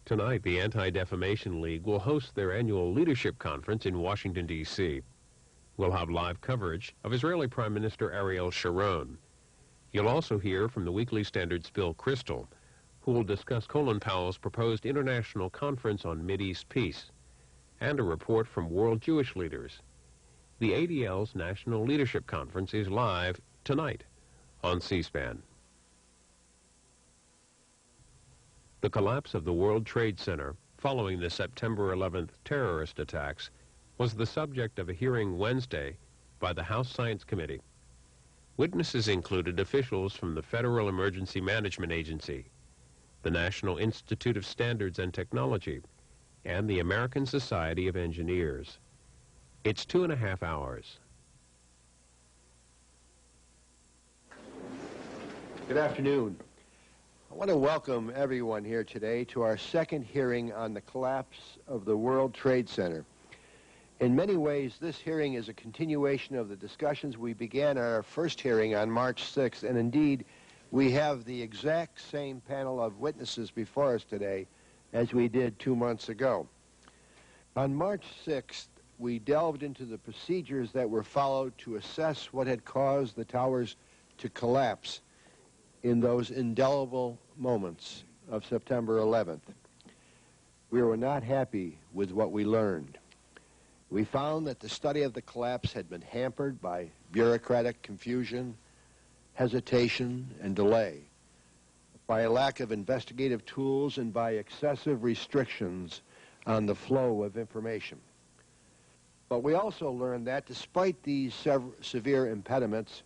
Tonight, the Anti-Defamation League will host their annual leadership conference in Washington, D.C. We'll have live coverage of Israeli Prime Minister Ariel Sharon. You'll also hear from the Weekly Standard's Bill Kristol, who will discuss Colin Powell's proposed international conference on Mideast peace, and a report from world Jewish leaders. The ADL's National Leadership Conference is live tonight on C-SPAN. The collapse of the World Trade Center following the September 11th terrorist attacks was the subject of a hearing Wednesday by the House Science Committee. Witnesses included officials from the Federal Emergency Management Agency, the National Institute of Standards and Technology, and the American Society of Engineers. It's 2.5 hours. Good afternoon. I want to welcome everyone here today to our second hearing on the collapse of the World Trade Center. In many ways, this hearing is a continuation of the discussions we began at our first hearing on March 6th, and indeed, we have the exact same panel of witnesses before us today as we did 2 months ago. On March 6th, we delved into the procedures that were followed to assess what had caused the towers to collapse in those indelible moments of September 11th. We were not happy with what we learned. We found that the study of the collapse had been hampered by bureaucratic confusion, hesitation, and delay, by a lack of investigative tools, and by excessive restrictions on the flow of information. But we also learned that despite these severe impediments,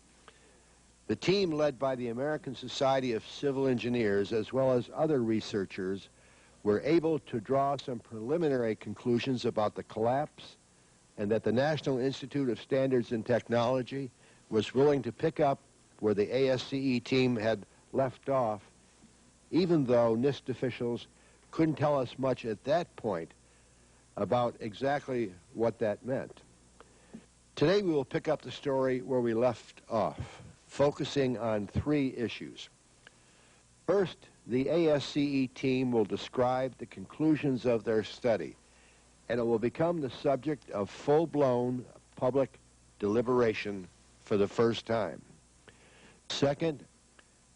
the team led by the American Society of Civil Engineers, as well as other researchers, were able to draw some preliminary conclusions about the collapse, and that the National Institute of Standards and Technology was willing to pick up where the ASCE team had left off, even though NIST officials couldn't tell us much at that point about exactly what that meant. Today we will pick up the story where we left off, focusing on 3 issues. First, the ASCE team will describe the conclusions of their study, and it will become the subject of full-blown public deliberation for the first time. Second,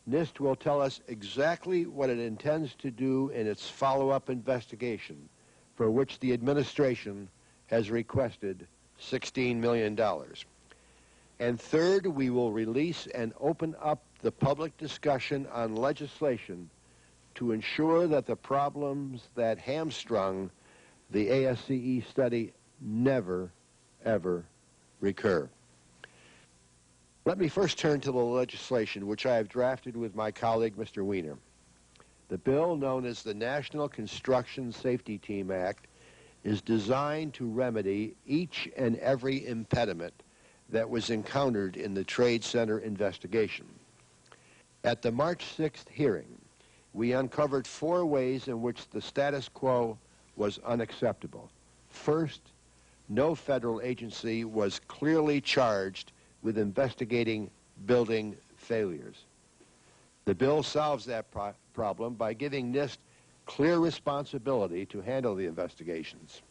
NIST will tell us exactly what it intends to do in its follow-up investigation, for which the administration has requested $16 million. And third, we will release and open up the public discussion on legislation to ensure that the problems that hamstrung the ASCE study never, ever recur. Let me first turn to the legislation, which I have drafted with my colleague, Mr. Weiner. The bill, known as the National Construction Safety Team Act, is designed to remedy each and every impediment that was encountered in the Trade Center investigation. At the March 6th hearing, we uncovered 4 ways in which the status quo was unacceptable. First, no federal agency was clearly charged with investigating building failures. The bill solves that problem by giving NIST clear responsibility to handle the investigations.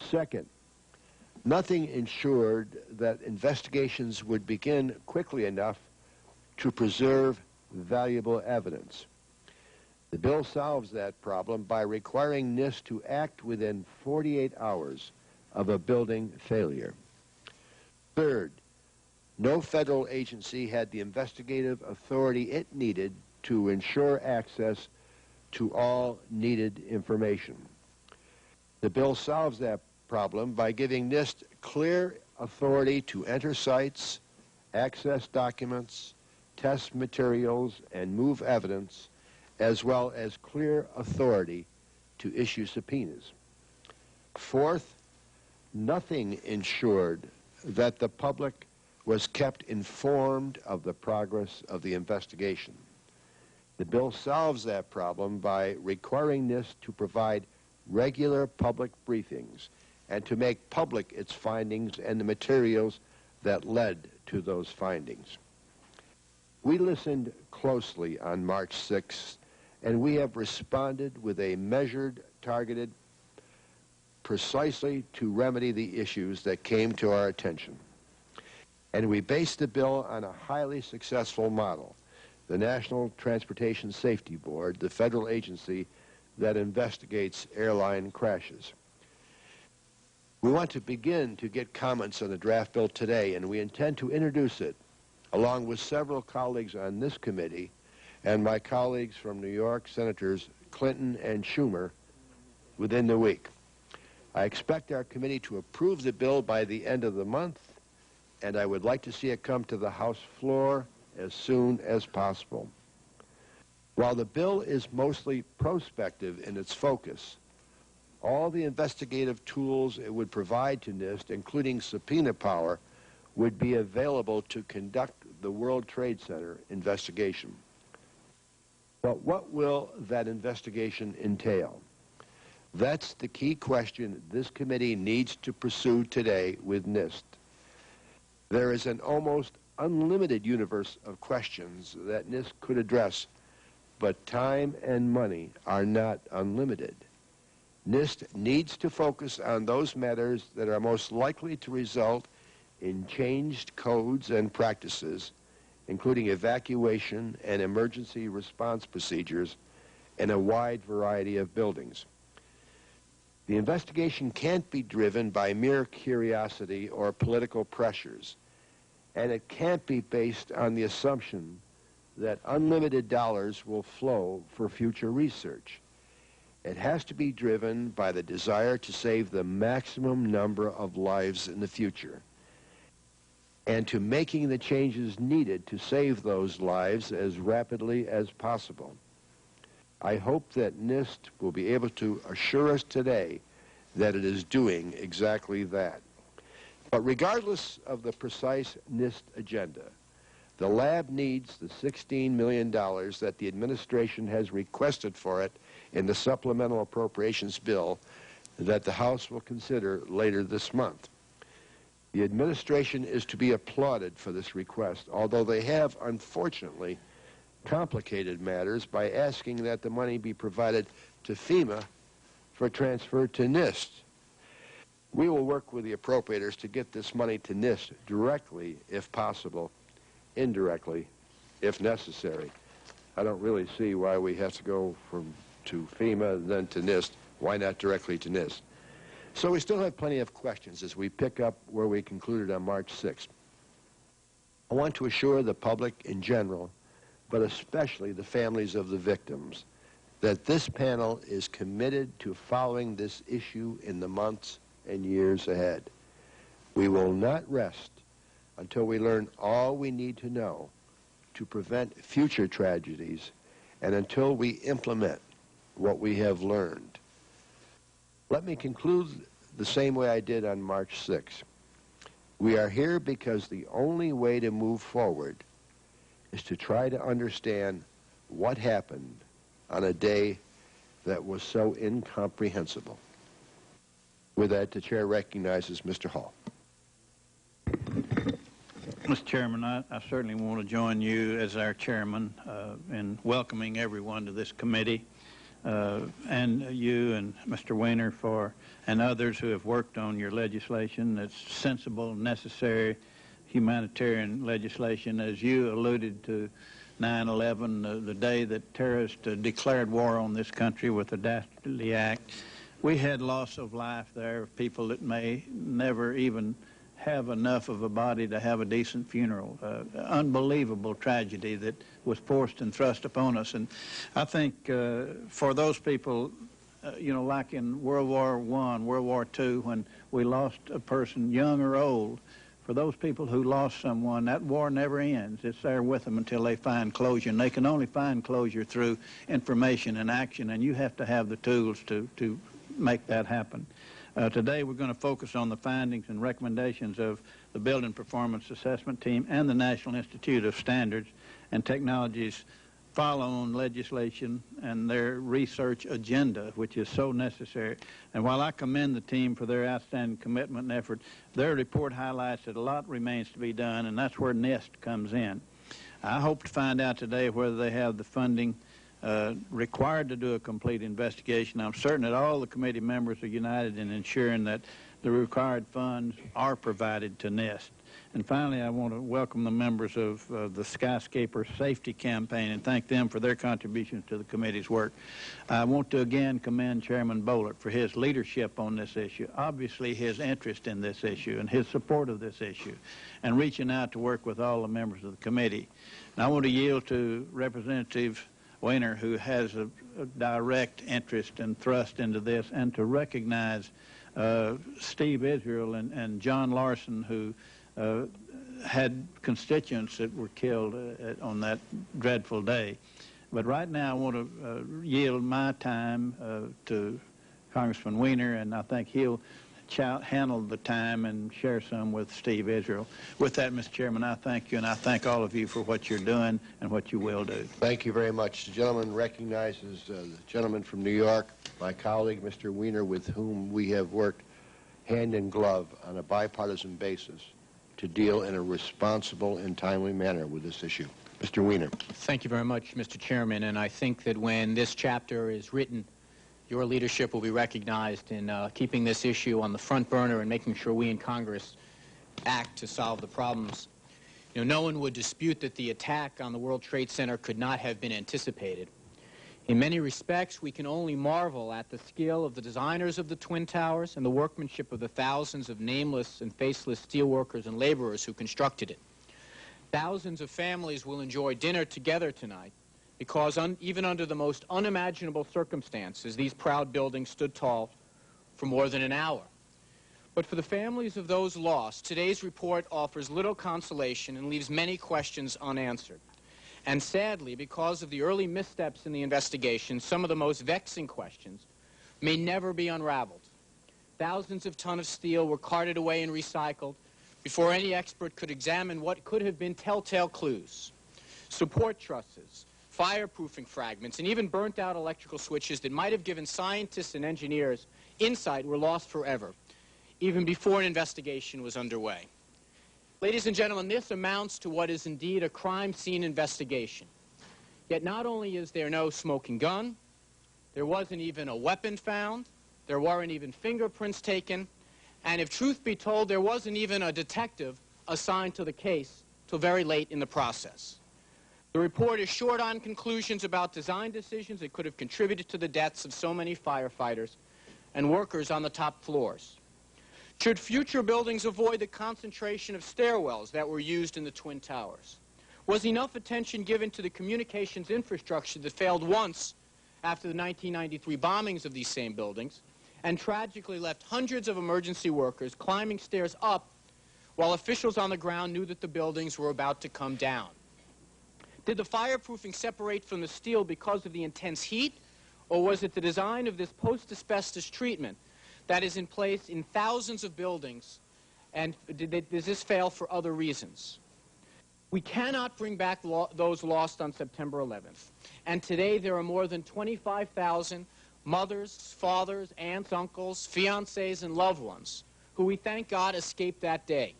Second, nothing ensured that investigations would begin quickly enough to preserve valuable evidence. The bill solves that problem by requiring NIST to act within 48 hours of a building failure. Third, no federal agency had the investigative authority it needed to ensure access to all needed information. The bill solves that problem by giving NIST clear authority to enter sites, access documents, test materials, and move evidence, as well as clear authority to issue subpoenas. Fourth, nothing ensured that the public was kept informed of the progress of the investigation. The bill solves that problem by requiring NIST to provide regular public briefings and to make public its findings and the materials that led to those findings. We listened closely on March 6th and we have responded with a measured, targeted, precisely to remedy the issues that came to our attention. And we based the bill on a highly successful model, the National Transportation Safety Board, the federal agency that investigates airline crashes. We want to begin to get comments on the draft bill today, and we intend to introduce it, along with several colleagues on this committee and my colleagues from New York, Senators Clinton and Schumer, within the week. I expect our committee to approve the bill by the end of the month, and I would like to see it come to the House floor as soon as possible. While the bill is mostly prospective in its focus, all the investigative tools it would provide to NIST, including subpoena power, would be available to conduct the World Trade Center investigation. But what will that investigation entail? That's the key question this committee needs to pursue today with NIST. There is an almost unlimited universe of questions that NIST could address, but time and money are not unlimited. NIST needs to focus on those matters that are most likely to result in changed codes and practices, including evacuation and emergency response procedures in a wide variety of buildings. The investigation can't be driven by mere curiosity or political pressures, and it can't be based on the assumption that unlimited dollars will flow for future research. It has to be driven by the desire to save the maximum number of lives in the future, and to making the changes needed to save those lives as rapidly as possible. I hope that NIST will be able to assure us today that it is doing exactly that. But regardless of the precise NIST agenda, the lab needs the $16 million that the administration has requested for it in the supplemental appropriations bill that the House will consider later this month. The administration is to be applauded for this request, although they have, unfortunately, complicated matters by asking that the money be provided to FEMA for transfer to NIST. We will work with the appropriators to get this money to NIST directly, if possible, indirectly, if necessary. I don't really see why we have to go to FEMA, then to NIST. Why not directly to NIST? So we still have plenty of questions as we pick up where we concluded on March 6th. I want to assure the public in general, but especially the families of the victims, that this panel is committed to following this issue in the months and years ahead. We will not rest until we learn all we need to know to prevent future tragedies and until we implement what we have learned. Let me conclude the same way I did on March 6th. We are here because the only way to move forward is to try to understand what happened on a day that was so incomprehensible. With that, the chair recognizes Mr. Hall. Mr. Chairman, I certainly want to join you as our chairman in welcoming everyone to this committee, and you and Mr. Weiner and others who have worked on your legislation. It's sensible, necessary humanitarian legislation. As you alluded to 9/11, the day that terrorists declared war on this country with the Dastardly Act, we had loss of life there of people that may never even have enough of a body to have a decent funeral. Unbelievable tragedy that was forced and thrust upon us. And I think for those people, like in World War I, World War II, when we lost a person, young or old, for those people who lost someone, that war never ends. It's there with them until they find closure. And they can only find closure through information and action, and you have to have the tools to make that happen. Today we're going to focus on the findings and recommendations of the Building Performance Assessment Team and the National Institute of Standards and Technology's follow-on legislation and their research agenda, which is so necessary. And while I commend the team for their outstanding commitment and effort, their report highlights that a lot remains to be done, and that's where NIST comes in. I hope to find out today whether they have the funding required to do a complete investigation. I'm certain that all the committee members are united in ensuring that the required funds are provided to NIST. And finally, I want to welcome the members of the Skyscaper Safety Campaign and thank them for their contributions to the committee's work. I want to again commend Chairman Boehlert for his leadership on this issue, obviously his interest in this issue and his support of this issue, and reaching out to work with all the members of the committee. And I want to yield to Representative Weiner, who has a direct interest and thrust into this, and to recognize Steve Israel and John Larson, who had constituents that were killed on that dreadful day. But right now I want to yield my time to Congressman Weiner, and I think he'll handle the time and share some with Steve Israel. With that, Mr. Chairman, I thank you, and I thank all of you for what you're doing and what you will do. Thank you very much. The gentleman recognizes the gentleman from New York, my colleague, Mr. Weiner, with whom we have worked hand in glove on a bipartisan basis to deal in a responsible and timely manner with this issue. Mr. Weiner. Thank you very much, Mr. Chairman, and I think that when this chapter is written, your leadership will be recognized in keeping this issue on the front burner and making sure we in Congress act to solve the problems. You know, no one would dispute that the attack on the World Trade Center could not have been anticipated. In many respects, we can only marvel at the skill of the designers of the Twin Towers and the workmanship of the thousands of nameless and faceless steelworkers and laborers who constructed it. Thousands of families will enjoy dinner together tonight because even under the most unimaginable circumstances, these proud buildings stood tall for more than an hour. But for the families of those lost, today's report offers little consolation and leaves many questions unanswered. And sadly, because of the early missteps in the investigation, some of the most vexing questions may never be unraveled. Thousands of tons of steel were carted away and recycled before any expert could examine what could have been telltale clues. Support trusses, fireproofing fragments, and even burnt-out electrical switches that might have given scientists and engineers insight were lost forever, even before an investigation was underway. Ladies and gentlemen, this amounts to what is indeed a crime scene investigation. Yet not only is there no smoking gun, there wasn't even a weapon found, there weren't even fingerprints taken, and if truth be told, there wasn't even a detective assigned to the case till very late in the process. The report is short on conclusions about design decisions that could have contributed to the deaths of so many firefighters and workers on the top floors. Should future buildings avoid the concentration of stairwells that were used in the Twin Towers? Was enough attention given to the communications infrastructure that failed once after the 1993 bombings of these same buildings and tragically left hundreds of emergency workers climbing stairs up while officials on the ground knew that the buildings were about to come down? Did the fireproofing separate from the steel because of the intense heat, or was it the design of this post-asbestos treatment that is in place in thousands of buildings, and does this fail for other reasons? We cannot bring back those lost on September 11th, and today there are more than 25,000 mothers, fathers, aunts, uncles, fiancés, and loved ones who we thank God escaped that day.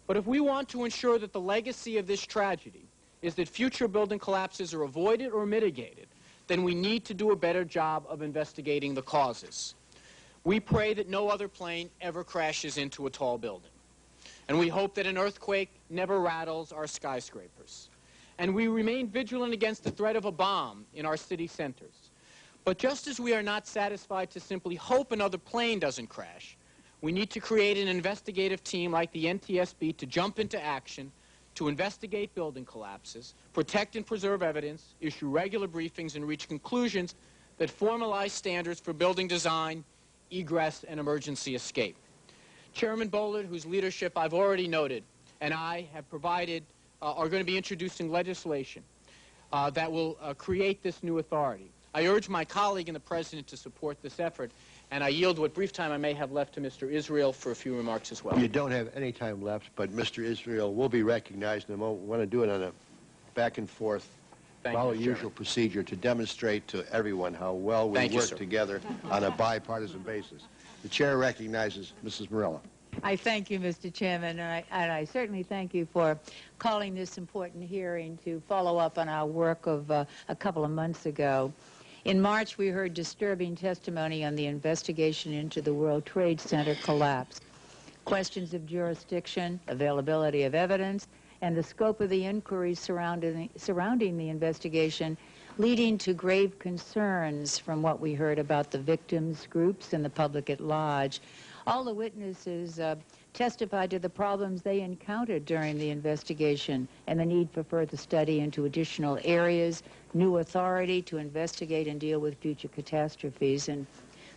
But if we want to ensure that the legacy of this tragedy is that future building collapses are avoided or mitigated, then we need to do a better job of investigating the causes. We pray that no other plane ever crashes into a tall building. And we hope that an earthquake never rattles our skyscrapers. And we remain vigilant against the threat of a bomb in our city centers. But just as we are not satisfied to simply hope another plane doesn't crash, we need to create an investigative team like the NTSB to jump into action, to investigate building collapses, protect and preserve evidence, issue regular briefings, and reach conclusions that formalize standards for building design, egress, and emergency escape. Chairman Boehlert, whose leadership I've already noted, and I have provided, are going to be introducing legislation that will create this new authority. I urge my colleague and the President to support this effort, and I yield what brief time I may have left to Mr. Israel for a few remarks as well. You don't have any time left, but Mr. Israel will be recognized in a moment. We want to do it on a back and forth, follow usual procedure to demonstrate to everyone how well we work together on a bipartisan basis. The chair recognizes Mrs. Morella. I thank you, Mr. Chairman, and I certainly thank you for calling this important hearing to follow up on our work of a couple of months ago. In March, we heard disturbing testimony on the investigation into the World Trade Center collapse. Questions of jurisdiction, availability of evidence, and the scope of the inquiries surrounding the investigation, leading to grave concerns from what we heard about the victims' groups and the public at large. All the witnesses testified to the problems they encountered during the investigation and the need for further study into additional areas, new authority to investigate and deal with future catastrophes. And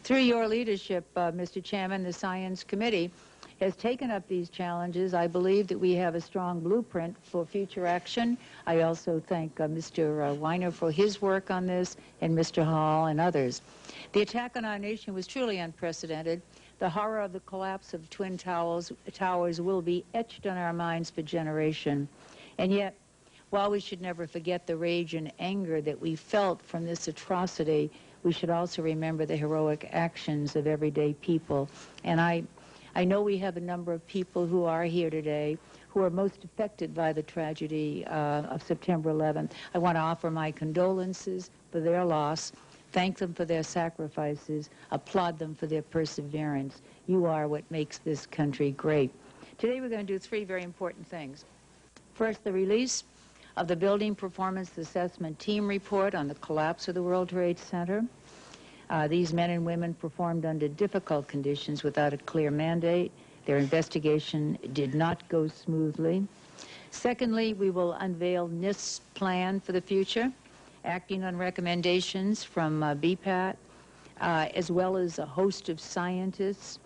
through your leadership, Mr. Chairman, the Science Committee has taken up these challenges. I believe that we have a strong blueprint for future action. I also thank Mr. Weiner for his work on this, and Mr. Hall and others. The attack on our nation was truly unprecedented. The horror of the collapse of Twin Towers will be etched on our minds for generations. And yet, while we should never forget the rage and anger that we felt from this atrocity, we should also remember the heroic actions of everyday people. And I know we have a number of people who are here today who are most affected by the tragedy of September 11th. I want to offer my condolences for their loss, thank them for their sacrifices, applaud them for their perseverance. You are what makes this country great. Today we're going to do three very important things. First, the release of the Building Performance Assessment Team Report on the collapse of the World Trade Center. These men and women performed under difficult conditions without a clear mandate. Their investigation did not go smoothly. Secondly, we will unveil NIST's plan for the future, acting on recommendations from BPAT, as well as a host of scientists,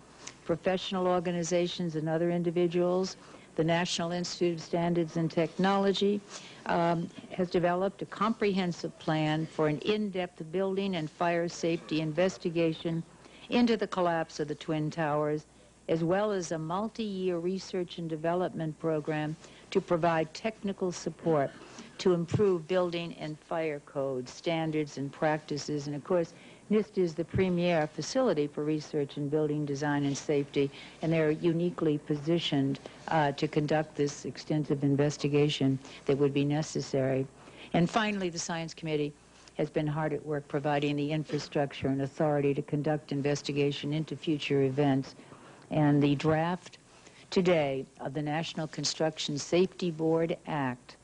professional organizations, and other individuals. The National Institute of Standards and Technology has developed a comprehensive plan for an in-depth building and fire safety investigation into the collapse of the Twin Towers, as well as a multi-year research and development program to provide technical support to improve building and fire codes, standards, and practices. And of course, NIST is the premier facility for research in building design and safety, and they're uniquely positioned to conduct this extensive investigation that would be necessary. And finally, the Science Committee has been hard at work providing the infrastructure and authority to conduct investigation into future events. And the draft today of the National Construction Safety Board Act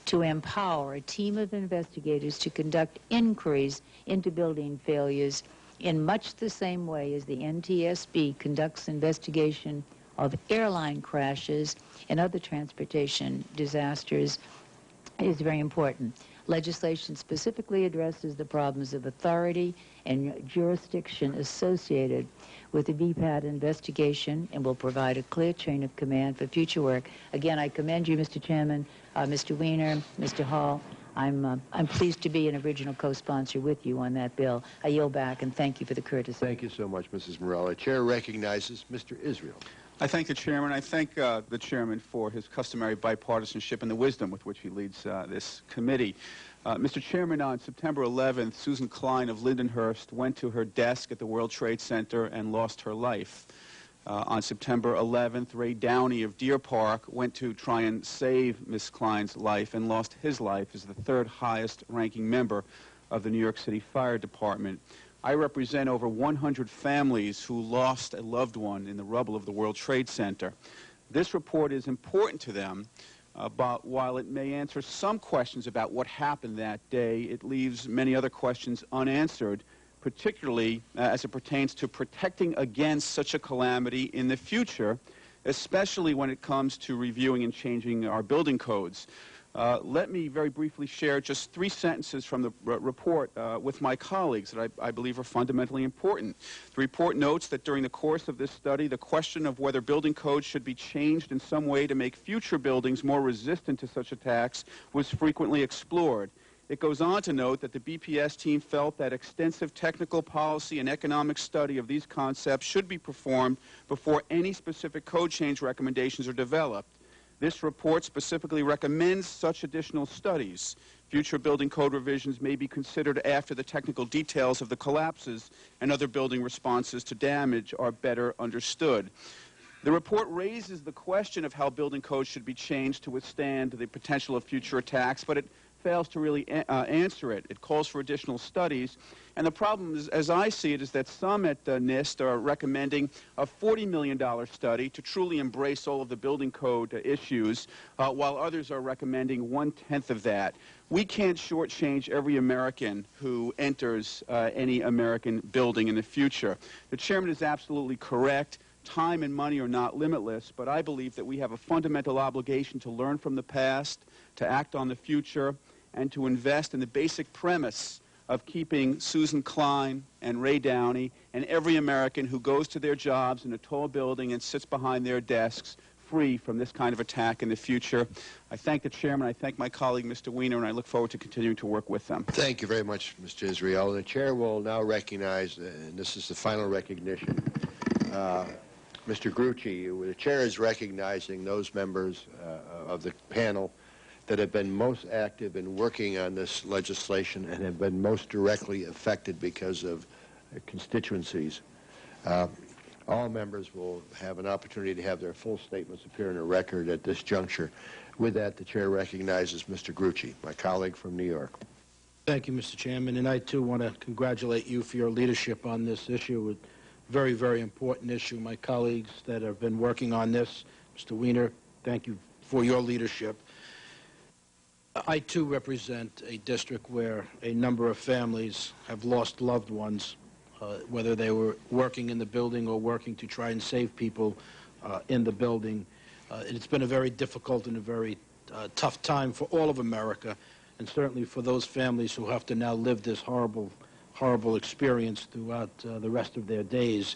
to empower a team of investigators to conduct inquiries into building failures in much the same way as the NTSB conducts investigation of airline crashes and other transportation disasters is very important. Legislation specifically addresses the problems of authority and jurisdiction associated with the BPAT investigation and will provide a clear chain of command for future work. Again, I commend you, Mr. Chairman, Mr. Weiner, Mr. Hall. I'm pleased to be an original co-sponsor with you on that bill. I yield back and thank you for the courtesy. Thank you so much, Mrs. Morella. Chair recognizes Mr. Israel. I thank the chairman. I thank the chairman for his customary bipartisanship and the wisdom with which he leads this committee. Mr. Chairman, on September 11th, Susan Klein of Lindenhurst went to her desk at the World Trade Center and lost her life. On September 11th, Ray Downey of Deer Park went to try and save Miss Klein's life and lost his life as the third highest ranking member of the New York City Fire Department. I represent over 100 families who lost a loved one in the rubble of the World Trade Center. This report is important to them, but while it may answer some questions about what happened that day, it leaves many other questions unanswered, particularly as it pertains to protecting against such a calamity in the future, especially when it comes to reviewing and changing our building codes. Let me very briefly share just 3 sentences from the report with my colleagues that I believe are fundamentally important. The report notes that during the course of this study, the question of whether building codes should be changed in some way to make future buildings more resistant to such attacks was frequently explored. It goes on to note that the BPS team felt that extensive technical policy and economic study of these concepts should be performed before any specific code change recommendations are developed. This report specifically recommends such additional studies. Future building code revisions may be considered after the technical details of the collapses and other building responses to damage are better understood. The report raises the question of how building codes should be changed to withstand the potential of future attacks, but it fails to really answer it. It calls for additional studies. And the problem, is, as I see it, is that some at NIST are recommending a $40 million study to truly embrace all of the building code issues, while others are recommending 1/10 of that. We can't shortchange every American who enters any American building in the future. The chairman is absolutely correct. Time and money are not limitless, but I believe that we have a fundamental obligation to learn from the past, to act on the future, and to invest in the basic premise of keeping Susan Klein and Ray Downey and every American who goes to their jobs in a tall building and sits behind their desks free from this kind of attack in the future. I thank the chairman, I thank my colleague, Mr. Weiner, and I look forward to continuing to work with them. Thank you very much, Mr. Israel. The chair will now recognize, and this is the final recognition, Mr. Grucci. The chair is recognizing those members of the panel that have been most active in working on this legislation and have been most directly affected because of constituencies. All members will have an opportunity to have their full statements appear in a record at this juncture. With that, the chair recognizes Mr. Grucci, my colleague from New York. Thank you, Mr. Chairman, and I too want to congratulate you for your leadership on this issue. A very, very important issue. My colleagues that have been working on this, Mr. Weiner, thank you for your leadership. I too represent a district where a number of families have lost loved ones, whether they were working in the building or working to try and save people in the building. It's been a very difficult and a very tough time for all of America, and certainly for those families who have to now live this horrible, horrible experience throughout the rest of their days.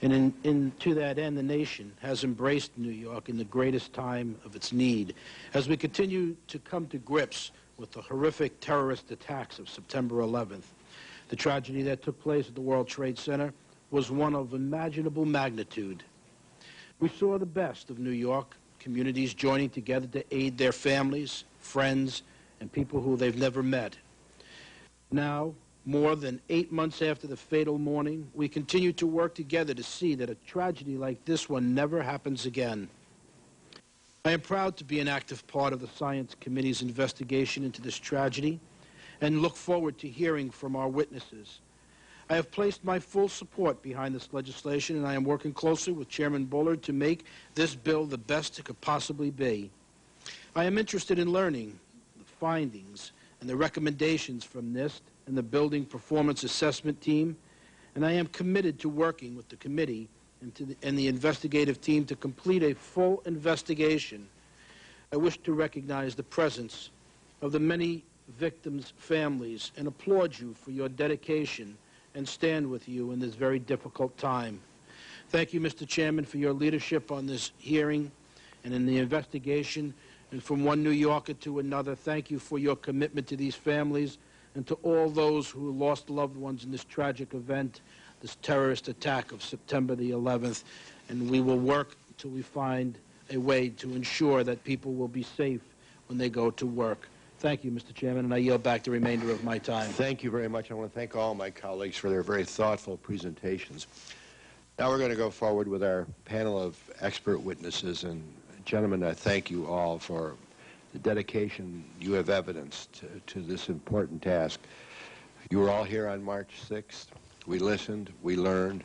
And to that end, the nation has embraced New York in the greatest time of its need. As we continue to come to grips with the horrific terrorist attacks of September 11th, the tragedy that took place at the World Trade Center was one of unimaginable magnitude. We saw the best of New York, communities joining together to aid their families, friends, and people who they've never met. Now, more than 8 months after the fatal morning, we continue to work together to see that a tragedy like this one never happens again. I am proud to be an active part of the Science Committee's investigation into this tragedy and look forward to hearing from our witnesses. I have placed my full support behind this legislation, and I am working closely with Chairman Bullard to make this bill the best it could possibly be. I am interested in learning the findings and the recommendations from NIST and the Building Performance Assessment Team, and I am committed to working with the committee and the investigative team to complete a full investigation. I wish to recognize the presence of the many victims' families and applaud you for your dedication and stand with you in this very difficult time. Thank you, Mr. Chairman, for your leadership on this hearing and in the investigation. And from one New Yorker to another, thank you for your commitment to these families and to all those who lost loved ones in this tragic event, this terrorist attack of September the 11th. And we will work until we find a way to ensure that people will be safe when they go to work. Thank you, Mr. Chairman, and I yield back the remainder of my time. Thank you very much. I want to thank all my colleagues for their very thoughtful presentations. Now we're going to go forward with our panel of expert witnesses. And gentlemen, I thank you all for the dedication you have evidenced to this important task. You were all here on March 6th. We listened, we learned.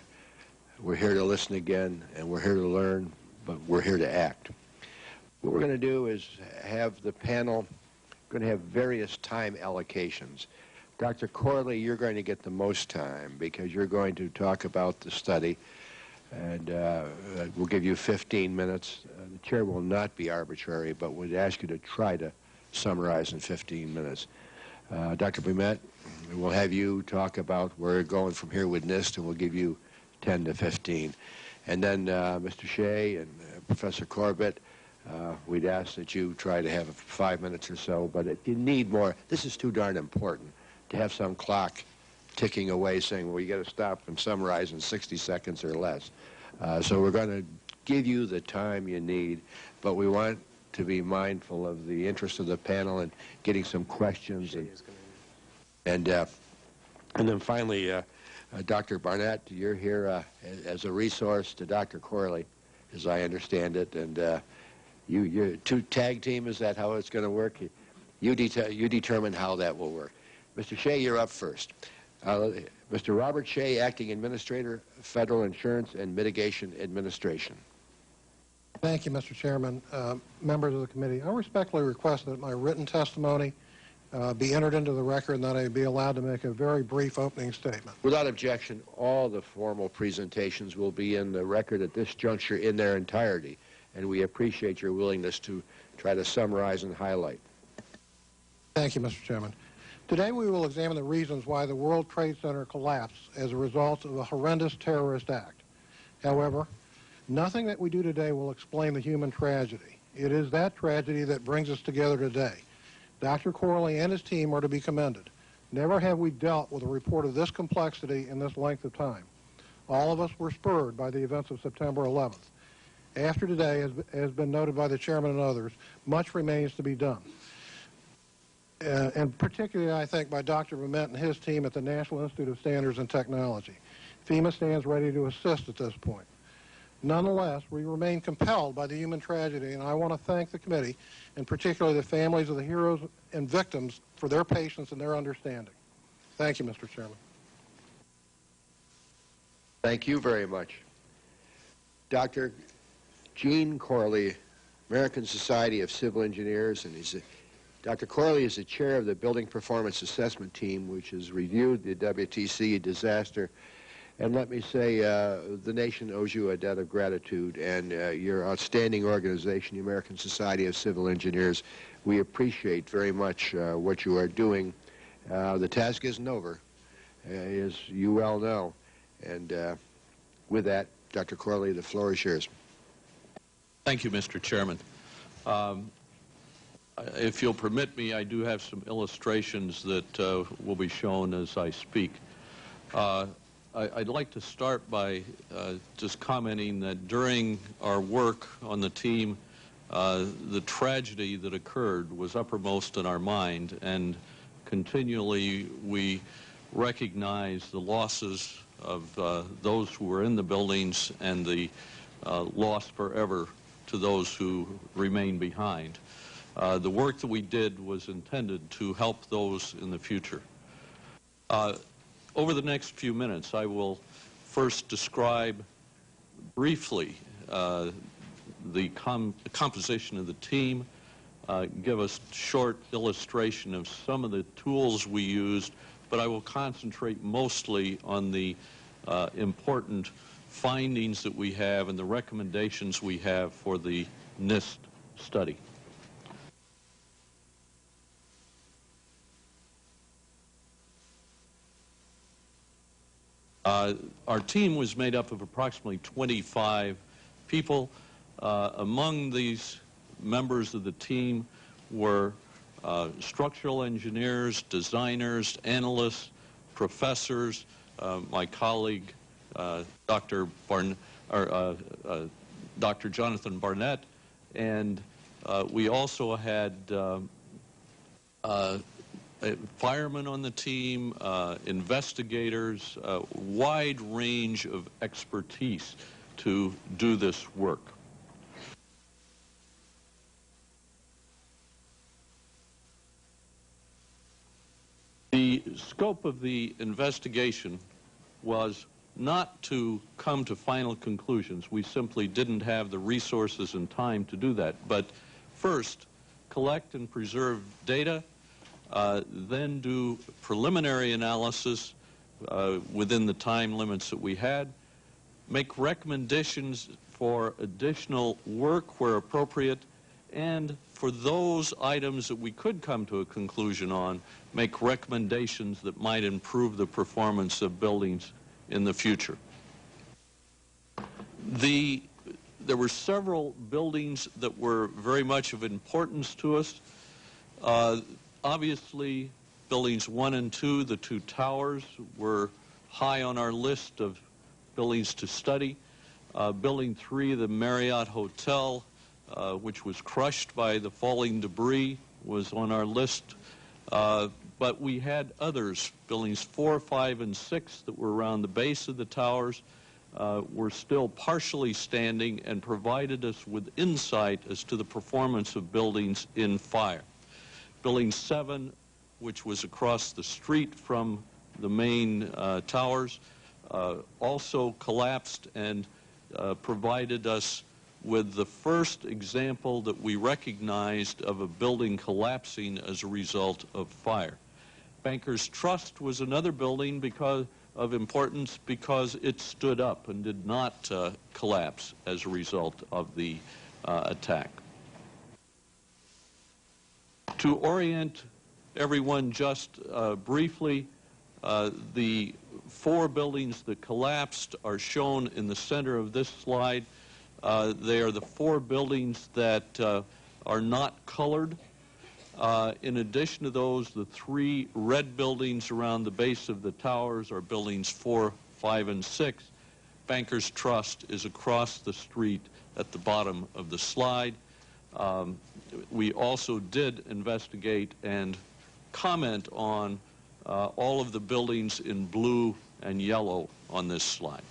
We're here to listen again, and we're here to learn, but we're here to act. What we're going to do is have the panel going to have various time allocations. Dr. Corley, you're going to get the most time because you're going to talk about the study, and we'll give you 15 minutes. The chair will not be arbitrary, but would ask you to try to summarize in 15 minutes. Dr. Burnett, we'll have you talk about where we're going from here with NIST, and we'll give you 10 to 15. And then Mr. Shea and Professor Corbett, we'd ask that you try to have 5 minutes or so, but if you need more, this is too darn important to have some clock ticking away saying, well, you got to stop and summarize in 60 seconds or less. So we're going to give you the time you need, but we want to be mindful of the interest of the panel and getting some questions. And then finally, Dr. Barnett, you're here as a resource to Dr. Corley. as I understand it. And you're two tag team, is that how it's going to work? You determine how that will work. Mr. Shea, you're up first. Mr. Robert Shea, Acting Administrator, Federal Insurance and Mitigation Administration. Thank you, Mr. Chairman. Members of the committee, I respectfully request that my written testimony be entered into the record and that I be allowed to make a very brief opening statement. Without objection, all the formal presentations will be in the record at this juncture in their entirety, and we appreciate your willingness to try to summarize and highlight. Thank you, Mr. Chairman. Today we will examine the reasons why the World Trade Center collapsed as a result of a horrendous terrorist act. However, nothing that we do today will explain the human tragedy. It is that tragedy that brings us together today. Dr. Corley and his team are to be commended. Never have we dealt with a report of this complexity in this length of time. All of us were spurred by the events of September 11th. After today, as has been noted by the chairman and others, much remains to be done. And particularly, I think, by Dr. Bement and his team at the National Institute of Standards and Technology. FEMA stands ready to assist at this point. Nonetheless, we remain compelled by the human tragedy, and I want to thank the committee, and particularly the families of the heroes and victims, for their patience and their understanding. Thank you, Mr. Chairman. Thank you very much. Dr. Gene Corley, American Society of Civil Engineers, and Dr. Corley is the chair of the Building Performance Assessment Team, which has reviewed the WTC disaster. And let me say, the nation owes you a debt of gratitude, and your outstanding organization, the American Society of Civil Engineers. We appreciate very much what you are doing. The task isn't over, as you well know. And with that, Dr. Corley, the floor is yours. Thank you, Mr. Chairman. If you'll permit me, I do have some illustrations that will be shown as I speak. I'd like to start by just commenting that during our work on the team, the tragedy that occurred was uppermost in our mind, and continually we recognize the losses of those who were in the buildings and the loss forever to those who remain behind. The work that we did was intended to help those in the future. Over the next few minutes, I will first describe briefly the composition of the team, give a short illustration of some of the tools we used, but I will concentrate mostly on the important findings that we have and the recommendations we have for the NIST study. Our team was made up of approximately 25 people. Among these members of the team were structural engineers, designers, analysts, professors, my colleague Dr. Jonathan Barnett, and we also had firemen on the team, investigators, a wide range of expertise to do this work. The scope of the investigation was not to come to final conclusions. We simply didn't have the resources and time to do that. But first, collect and preserve data, then do preliminary analysis within the time limits that we had, make recommendations for additional work where appropriate, and for those items that we could come to a conclusion on, make recommendations that might improve the performance of buildings in the future. There were several buildings that were very much of importance to us. Obviously, buildings 1 and 2, the 2 towers, were high on our list of buildings to study. Building 3, the Marriott Hotel, which was crushed by the falling debris, was on our list. But we had others, buildings 4, 5, and 6, that were around the base of the towers, were still partially standing and provided us with insight as to the performance of buildings in fire. Building 7, which was across the street from the main towers, also collapsed and provided us with the first example that we recognized of a building collapsing as a result of fire. Bankers Trust was another building because of importance because it stood up and did not collapse as a result of the attack. To orient everyone just briefly, the 4 buildings that collapsed are shown in the center of this slide. They are the 4 buildings that are not colored. In addition to those, the 3 red buildings around the base of the towers are buildings 4, 5, and 6. Bankers Trust is across the street at the bottom of the slide. We also did investigate and comment on all of the buildings in blue and yellow on this slide.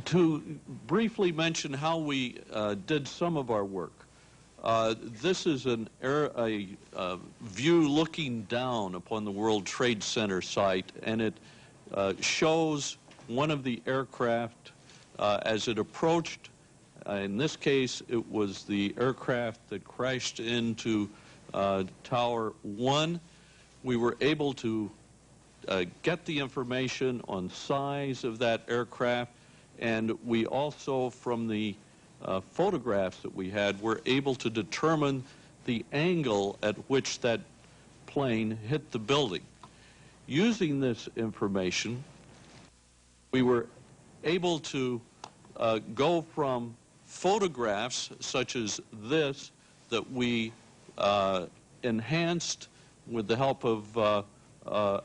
To briefly mention how we did some of our work, this is a view looking down upon the World Trade Center site, and it shows one of the aircraft as it approached. In this case, it was the aircraft that crashed into Tower 1. We were able to get the information on size of that aircraft, and we also, from the photographs that we had, were able to determine the angle at which that plane hit the building. Using this information, we were able to go from photographs such as this that we enhanced with the help of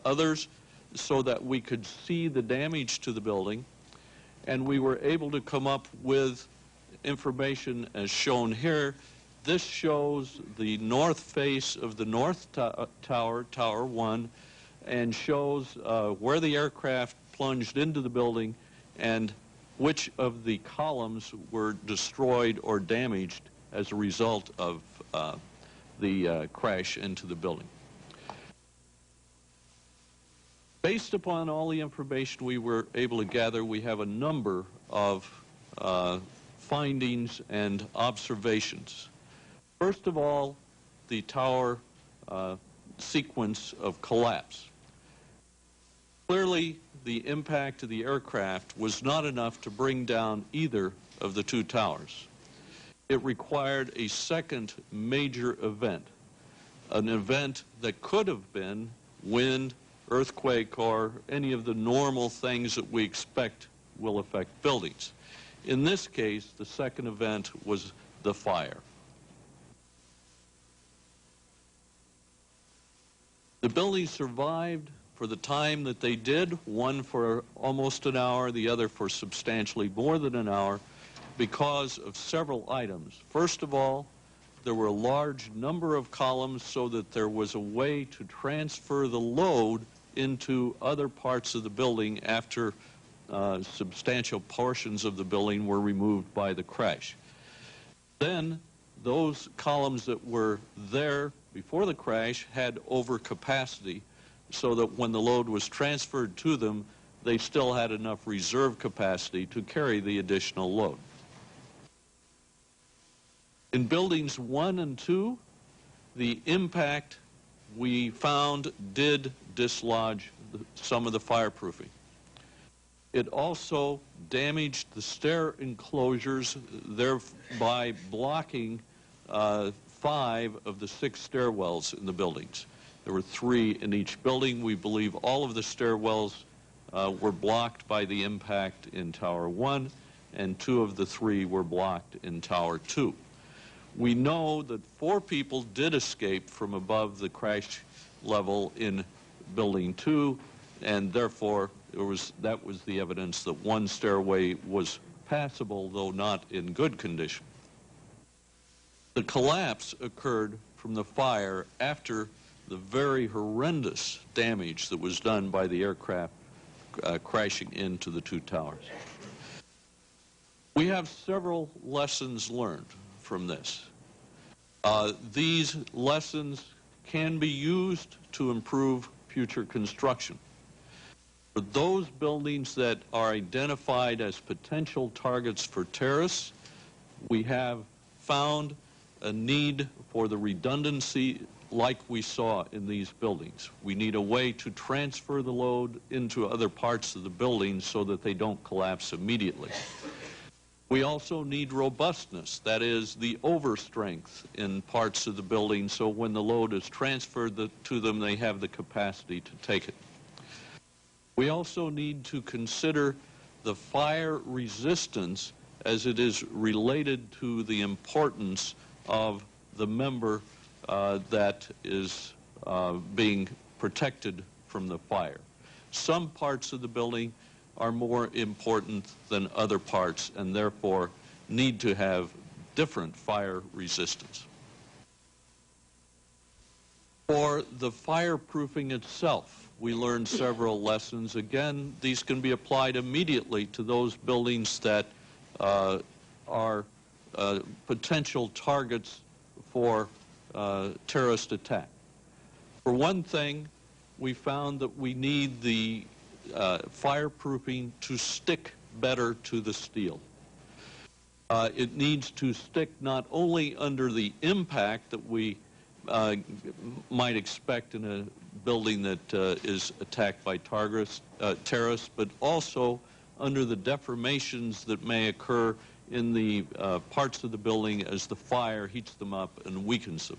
others so that we could see the damage to the building, and we were able to come up with information as shown here. This shows the north face of the north tower, Tower 1, and shows where the aircraft plunged into the building and which of the columns were destroyed or damaged as a result of the crash into the building. Based upon all the information we were able to gather, we have a number of findings and observations. First of all, the tower sequence of collapse. Clearly, the impact of the aircraft was not enough to bring down either of the 2 towers. It required a second major event, an event that could have been wind, earthquake, or any of the normal things that we expect will affect buildings. In this case, the second event was the fire. The building survived for the time that they did, one for almost an hour, the other for substantially more than an hour, because of several items. First of all, there were a large number of columns so that there was a way to transfer the load into other parts of the building after substantial portions of the building were removed by the crash. Then those columns that were there before the crash had overcapacity, so that when the load was transferred to them, they still had enough reserve capacity to carry the additional load. In buildings 1 and 2, the impact we found did dislodge some of the fireproofing. It also damaged the stair enclosures, thereby blocking 5 of the 6 stairwells in the buildings. There were 3 in each building. We believe all of the stairwells were blocked by the impact in Tower 1, and 2 of the 3 were blocked in Tower 2. We know that 4 people did escape from above the crash level in Building 2, and therefore that was the evidence that 1 stairway was passable, though not in good condition. The collapse occurred from the fire after the very horrendous damage that was done by the aircraft crashing into the two towers. We have several lessons learned from this. These lessons can be used to improve future construction. For those buildings that are identified as potential targets for terrorists, we have found a need for the redundancy like we saw in these buildings. We need a way to transfer the load into other parts of the building so that they don't collapse immediately. We also need robustness, that is, the overstrength in parts of the building, so when the load is transferred to them, they have the capacity to take it. We also need to consider the fire resistance as it is related to the importance of the member that is being protected from the fire. Some parts of the building are more important than other parts and therefore need to have different fire resistance. For the fireproofing itself, we learned several lessons. Again, these can be applied immediately to those buildings that are potential targets for terrorist attack. For one thing, we found that we need the fireproofing to stick better to the steel. It needs to stick not only under the impact that we might expect in a building that is attacked by terrorists, but also under the deformations that may occur in the parts of the building as the fire heats them up and weakens them.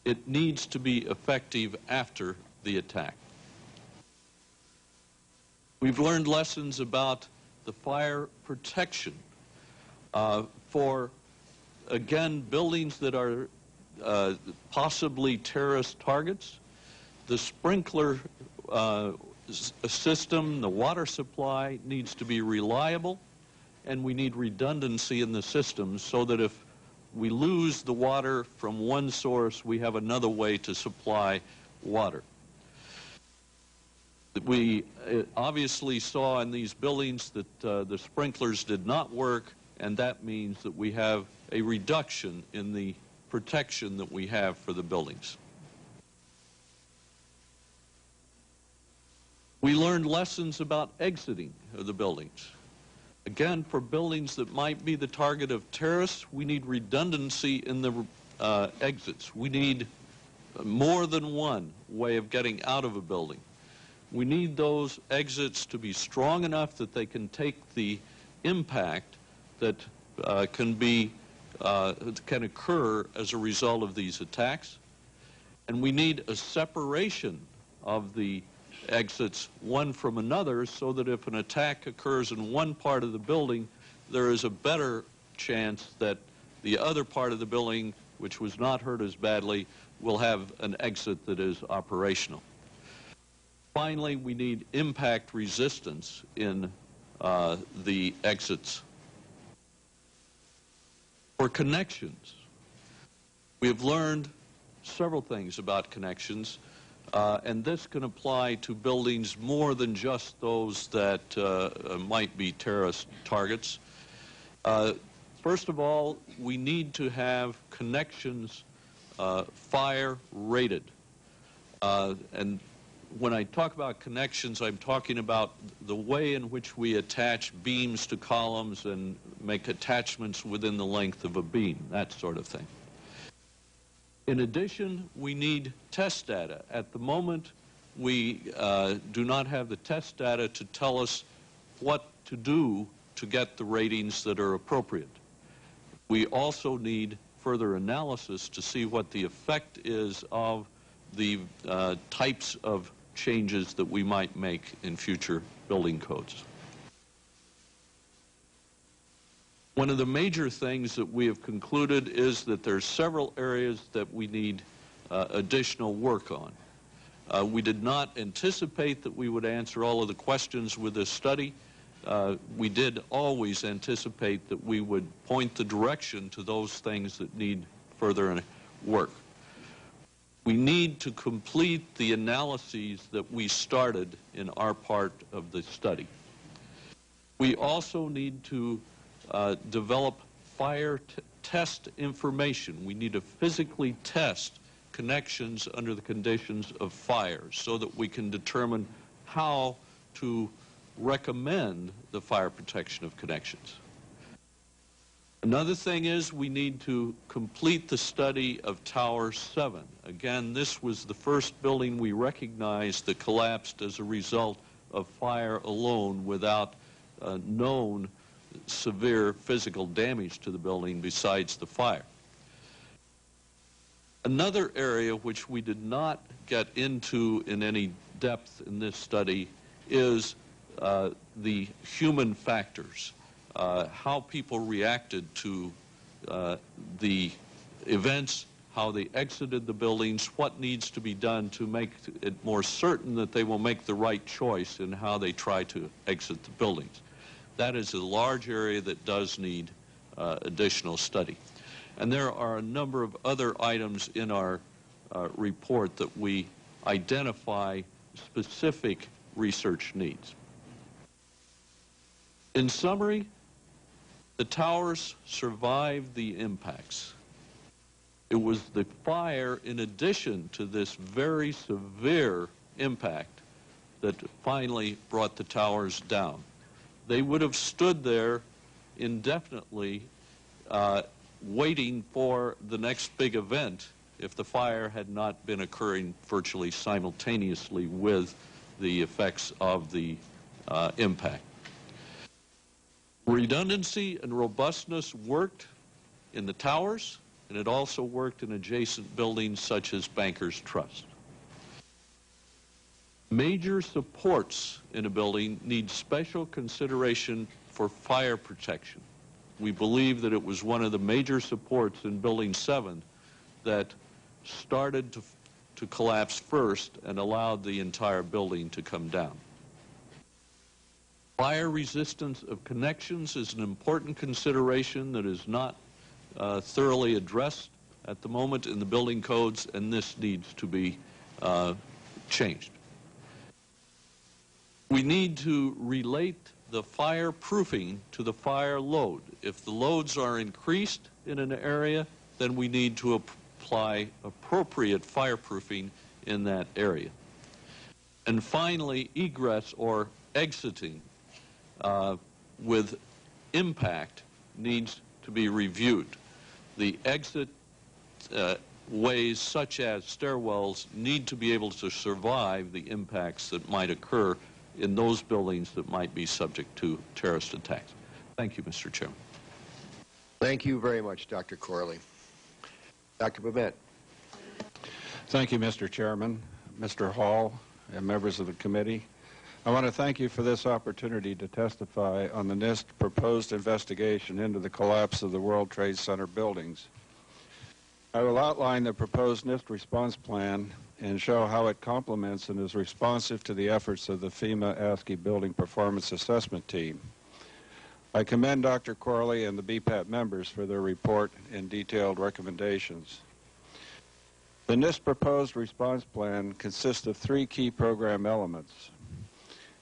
It needs to be effective after the attack. We've learned lessons about the fire protection for, again, buildings that are possibly terrorist targets. The sprinkler system, the water supply needs to be reliable, and we need redundancy in the system so that if we lose the water from one source, we have another way to supply water. We obviously saw in these buildings that the sprinklers did not work, and that means that we have a reduction in the protection that we have for the buildings. We learned lessons about exiting of the buildings. Again, for buildings that might be the target of terrorists, we need redundancy in the exits. We need more than one way of getting out of a building. We need those exits to be strong enough that they can take the impact that can occur as a result of these attacks. And we need a separation of the exits one from another so that if an attack occurs in one part of the building, there is a better chance that the other part of the building, which was not hurt as badly, will have an exit that is operational. Finally, we need impact resistance in the exits. For connections, we have learned several things about connections, and this can apply to buildings more than just those that might be terrorist targets. First of all, we need to have connections fire rated. And when I talk about connections, I'm talking about the way in which we attach beams to columns and make attachments within the length of a beam, that sort of thing. In addition, we need test data. At the moment, we do not have the test data to tell us what to do to get the ratings that are appropriate. We also need further analysis to see what the effect is of the types of changes that we might make in future building codes. One of the major things that we have concluded is that there are several areas that we need additional work on. We did not anticipate that we would answer all of the questions with this study. We did always anticipate that we would point the direction to those things that need further work. We need to complete the analyses that we started in our part of the study. We also need to develop fire test information. We need to physically test connections under the conditions of fire so that we can determine how to recommend the fire protection of connections. Another thing is we need to complete the study of Tower 7. Again, this was the first building we recognized that collapsed as a result of fire alone without known severe physical damage to the building besides the fire. Another area which we did not get into in any depth in this study is the human factors. How people reacted to the events, how they exited the buildings, what needs to be done to make it more certain that they will make the right choice in how they try to exit the buildings. That is a large area that does need additional study. And there are a number of other items in our report that we identify specific research needs. In summary, the towers survived the impacts. It was the fire, in addition to this very severe impact, that finally brought the towers down. They would have stood there indefinitely waiting for the next big event if the fire had not been occurring virtually simultaneously with the effects of the impact. Redundancy and robustness worked in the towers, and it also worked in adjacent buildings such as Bankers Trust. Major supports in a building need special consideration for fire protection. We believe that it was one of the major supports in Building 7 that started to collapse first and allowed the entire building to come down. Fire resistance of connections is an important consideration that is not thoroughly addressed at the moment in the building codes, and this needs to be changed. We need to relate the fireproofing to the fire load. If the loads are increased in an area, then we need to apply appropriate fireproofing in that area. And finally, egress or exiting with impact needs to be reviewed. The exit ways such as stairwells need to be able to survive the impacts that might occur in those buildings that might be subject to terrorist attacks. Thank you, Mr. Chairman. Thank you very much, Dr. Corley. Dr. Babette. Thank you, Mr. Chairman, Mr. Hall, and members of the committee. I want to thank you for this opportunity to testify on the NIST proposed investigation into the collapse of the World Trade Center buildings. I will outline the proposed NIST response plan and show how it complements and is responsive to the efforts of the FEMA ASCII Building Performance Assessment Team. I commend Dr. Corley and the BPAT members for their report and detailed recommendations. The NIST proposed response plan consists of 3 key program elements,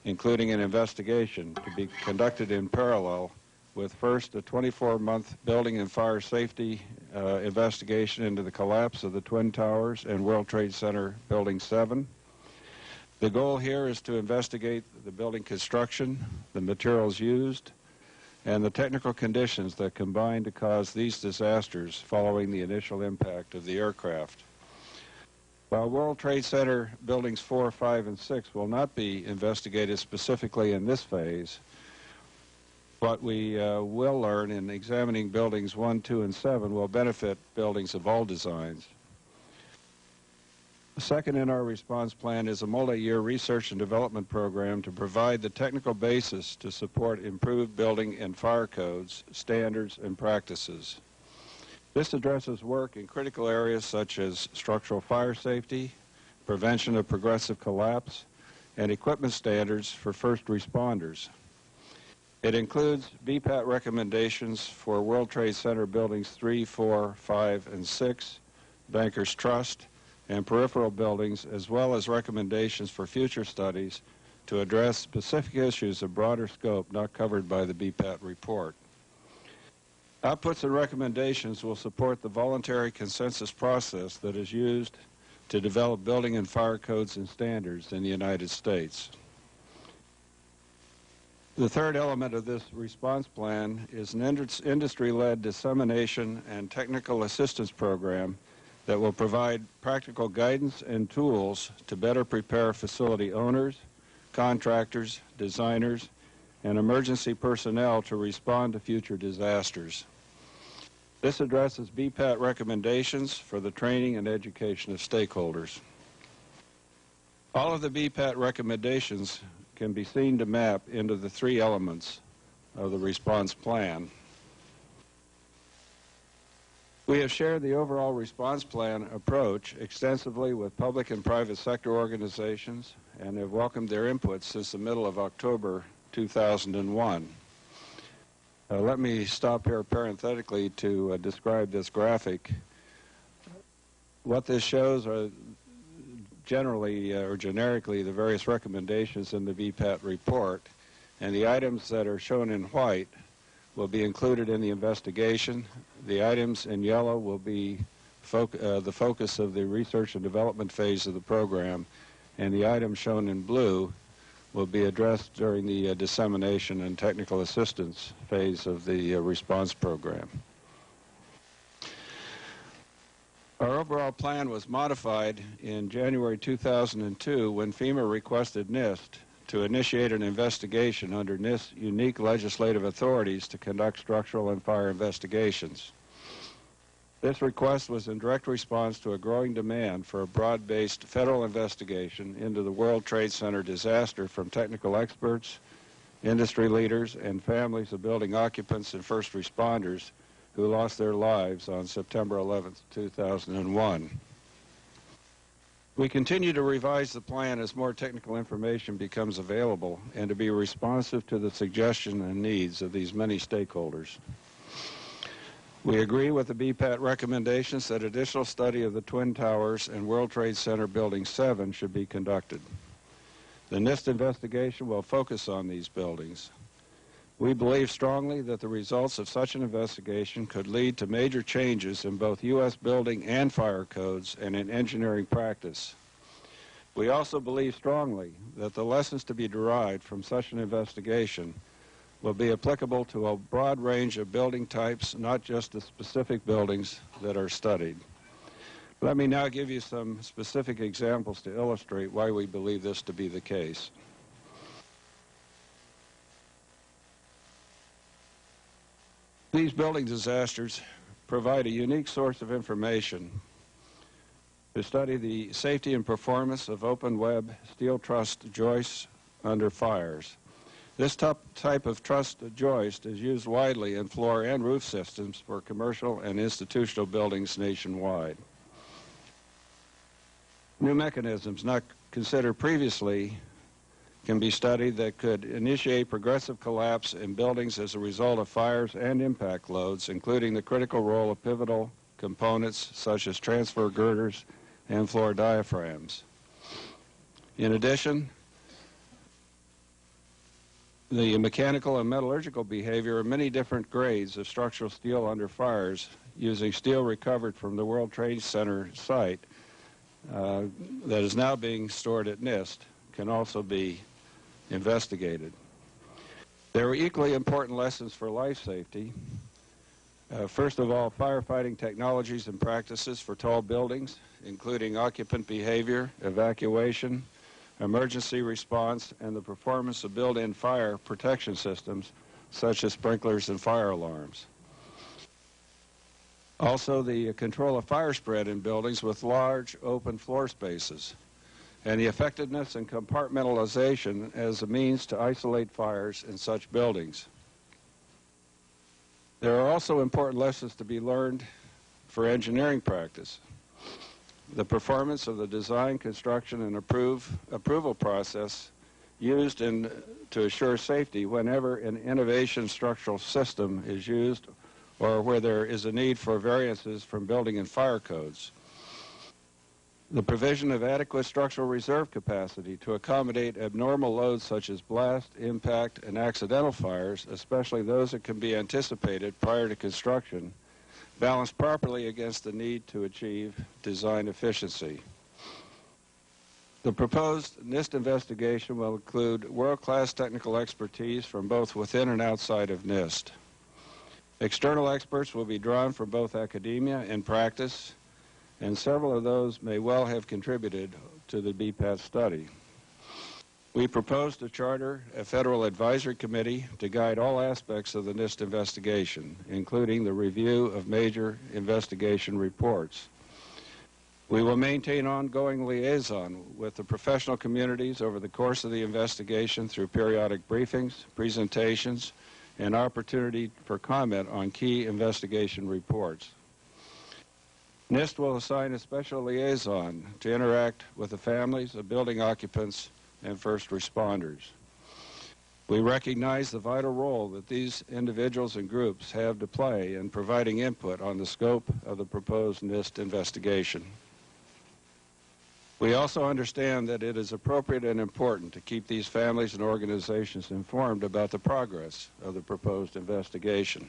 including an investigation to be conducted in parallel with first a 24-month building and fire safety investigation into the collapse of the Twin Towers and World Trade Center Building 7. The goal here is to investigate the building construction, the materials used, and the technical conditions that combine to cause these disasters following the initial impact of the aircraft. While World Trade Center Buildings 4, 5, and 6 will not be investigated specifically in this phase, what we will learn in examining buildings 1, 2, and 7 will benefit buildings of all designs. Second in our response plan is a multi-year research and development program to provide the technical basis to support improved building and fire codes, standards, and practices. This addresses work in critical areas such as structural fire safety, prevention of progressive collapse, and equipment standards for first responders. It includes BPAT recommendations for World Trade Center Buildings 3, 4, 5, and 6, Bankers Trust, and peripheral buildings, as well as recommendations for future studies to address specific issues of broader scope not covered by the BPAT report. Outputs and recommendations will support the voluntary consensus process that is used to develop building and fire codes and standards in the United States. The third element of this response plan is an industry-led dissemination and technical assistance program that will provide practical guidance and tools to better prepare facility owners, contractors, designers, and emergency personnel to respond to future disasters. This addresses BPAT recommendations for the training and education of stakeholders. All of the BPAT recommendations can be seen to map into the three elements of the response plan. We have shared the overall response plan approach extensively with public and private sector organizations and have welcomed their input since the middle of October 2001. Let me stop here parenthetically to describe this graphic. What this shows are generally or generically the various recommendations in the BPAT report, and the items that are shown in white will be included in the investigation. The items in yellow will be the focus of the research and development phase of the program, and the items shown in blue will be addressed during the dissemination and technical assistance phase of the response program. Our overall plan was modified in January 2002 when FEMA requested NIST to initiate an investigation under NIST's unique legislative authorities to conduct structural and fire investigations. This request was in direct response to a growing demand for a broad-based federal investigation into the World Trade Center disaster from technical experts, industry leaders, and families of building occupants and first responders who lost their lives on September 11, 2001. We continue to revise the plan as more technical information becomes available and to be responsive to the suggestions and needs of these many stakeholders. We agree with the BPAT recommendations that additional study of the Twin Towers and World Trade Center Building 7 should be conducted. The NIST investigation will focus on these buildings. We believe strongly that the results of such an investigation could lead to major changes in both U.S. building and fire codes and in engineering practice. We also believe strongly that the lessons to be derived from such an investigation will be applicable to a broad range of building types, not just the specific buildings that are studied. Let me now give you some specific examples to illustrate why we believe this to be the case. These building disasters provide a unique source of information to study the safety and performance of open web steel truss joists under fires. This type of truss joist is used widely in floor and roof systems for commercial and institutional buildings nationwide. New mechanisms not considered previously can be studied that could initiate progressive collapse in buildings as a result of fires and impact loads, including the critical role of pivotal components such as transfer girders and floor diaphragms. In addition, the mechanical and metallurgical behavior of many different grades of structural steel under fires using steel recovered from the World Trade Center site that is now being stored at NIST can also be investigated. There are equally important lessons for life safety. First of all, firefighting technologies and practices for tall buildings, including occupant behavior, evacuation, emergency response, and the performance of built-in fire protection systems such as sprinklers and fire alarms. Also, the control of fire spread in buildings with large open floor spaces, and the effectiveness and compartmentalization as a means to isolate fires in such buildings. There are also important lessons to be learned for engineering practice. The performance of the design, construction, and approval process used to assure safety whenever an innovation structural system is used or where there is a need for variances from building and fire codes. The provision of adequate structural reserve capacity to accommodate abnormal loads such as blast, impact, and accidental fires, especially those that can be anticipated prior to construction, balanced properly against the need to achieve design efficiency. The proposed NIST investigation will include world-class technical expertise from both within and outside of NIST. External experts will be drawn from both academia and practice, and several of those may well have contributed to the BPAT study. We propose to charter a federal advisory committee to guide all aspects of the NIST investigation, including the review of major investigation reports. We will maintain ongoing liaison with the professional communities over the course of the investigation through periodic briefings, presentations, and opportunity for comment on key investigation reports. NIST will assign a special liaison to interact with the families of building occupants and first responders. We recognize the vital role that these individuals and groups have to play in providing input on the scope of the proposed NIST investigation. We also understand that it is appropriate and important to keep these families and organizations informed about the progress of the proposed investigation.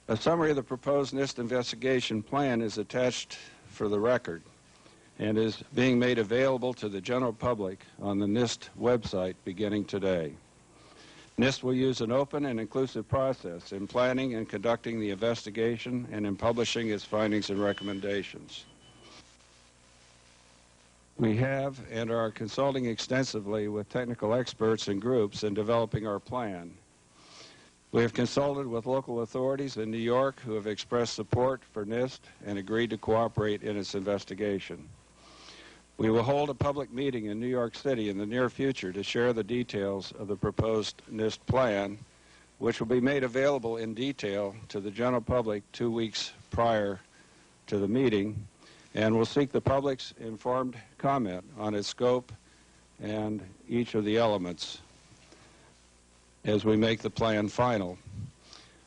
A summary of the proposed NIST investigation plan is attached for the record and is being made available to the general public on the NIST website beginning today. NIST will use an open and inclusive process in planning and conducting the investigation and in publishing its findings and recommendations. We have and are consulting extensively with technical experts and groups in developing our plan. We have consulted with local authorities in New York who have expressed support for NIST and agreed to cooperate in its investigation. We will hold a public meeting in New York City in the near future to share the details of the proposed NIST plan, which will be made available in detail to the general public 2 weeks prior to the meeting, and will seek the public's informed comment on its scope and each of the elements as we make the plan final.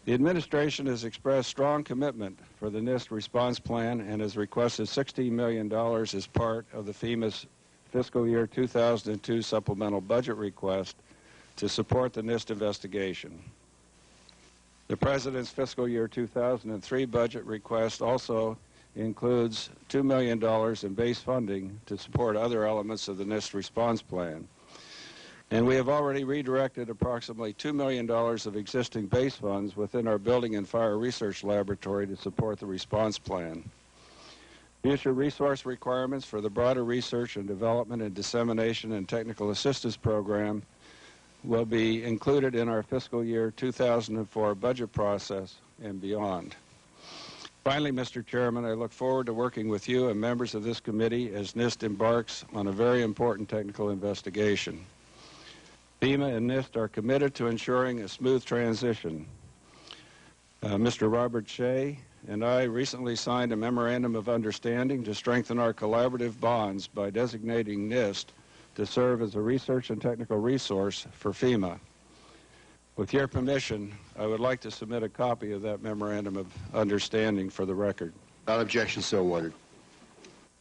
The administration has expressed strong commitment for the NIST response plan and has requested $16 million as part of the FEMA's fiscal year 2002 supplemental budget request to support the NIST investigation. The President's fiscal year 2003 budget request also includes $2 million in base funding to support other elements of the NIST response plan. And we have already redirected approximately $2 million of existing base funds within our Building and Fire Research Laboratory to support the response plan. Future resource requirements for the broader research and development and dissemination and technical assistance program will be included in our fiscal year 2004 budget process and beyond. Finally, Mr. Chairman, I look forward to working with you and members of this committee as NIST embarks on a very important technical investigation. FEMA and NIST are committed to ensuring a smooth transition. Mr. Robert Shea and I recently signed a memorandum of understanding to strengthen our collaborative bonds by designating NIST to serve as a research and technical resource for FEMA. With your permission, I would like to submit a copy of that memorandum of understanding for the record. Without objection, so ordered.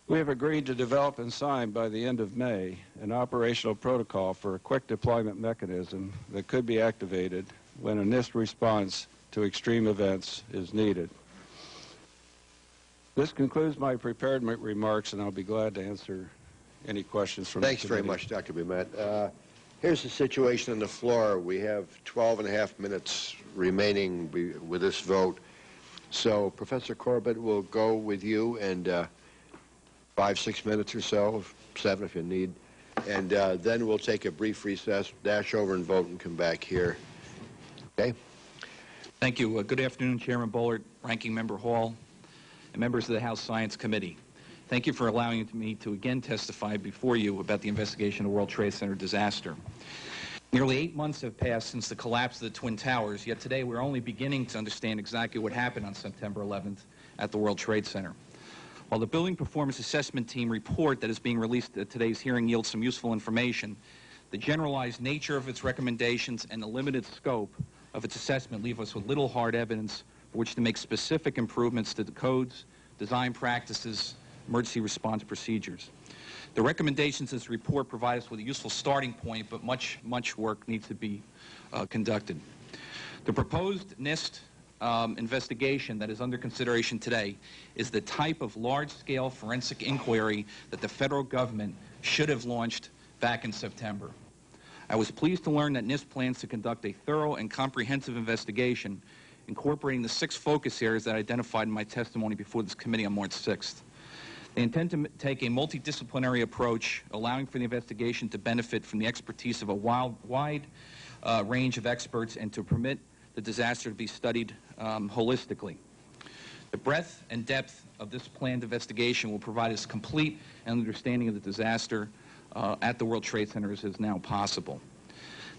We have agreed to develop and sign by the end of May an operational protocol for a quick deployment mechanism that could be activated when a NIST response to extreme events is needed. This concludes my prepared remarks, and I'll be glad to answer any questions from Thanks the very committee. much, Dr. Blumet. Here's the situation on the floor. We have 12 and a half minutes remaining with this vote. So Professor Corbett will go with you, and 5-6 minutes or so, 7 if you need, and then we'll take a brief recess, dash over and vote, and come back here. Okay? Thank you. Good afternoon, Chairman Boehlert, Ranking Member Hall, and members of the House Science Committee. Thank you for allowing me to again testify before you about the investigation of World Trade Center disaster. Nearly 8 months have passed since the collapse of the Twin Towers, yet today we're only beginning to understand exactly what happened on September 11th at the World Trade Center. While the Building Performance Assessment Team report that is being released at today's hearing yields some useful information, the generalized nature of its recommendations and the limited scope of its assessment leave us with little hard evidence for which to make specific improvements to the codes, design practices, emergency response procedures. The recommendations in this report provide us with a useful starting point, but much work needs to be conducted. The proposed NIST investigation that is under consideration today is the type of large-scale forensic inquiry that the federal government should have launched back in September. I was pleased to learn that NIST plans to conduct a thorough and comprehensive investigation incorporating the 6 focus areas that I identified in my testimony before this committee on March 6th. They intend to take a multidisciplinary approach, allowing for the investigation to benefit from the expertise of a wide range of experts and to permit the disaster to be studied holistically. The breadth and depth of this planned investigation will provide us complete understanding of the disaster at the World Trade Center as is now possible.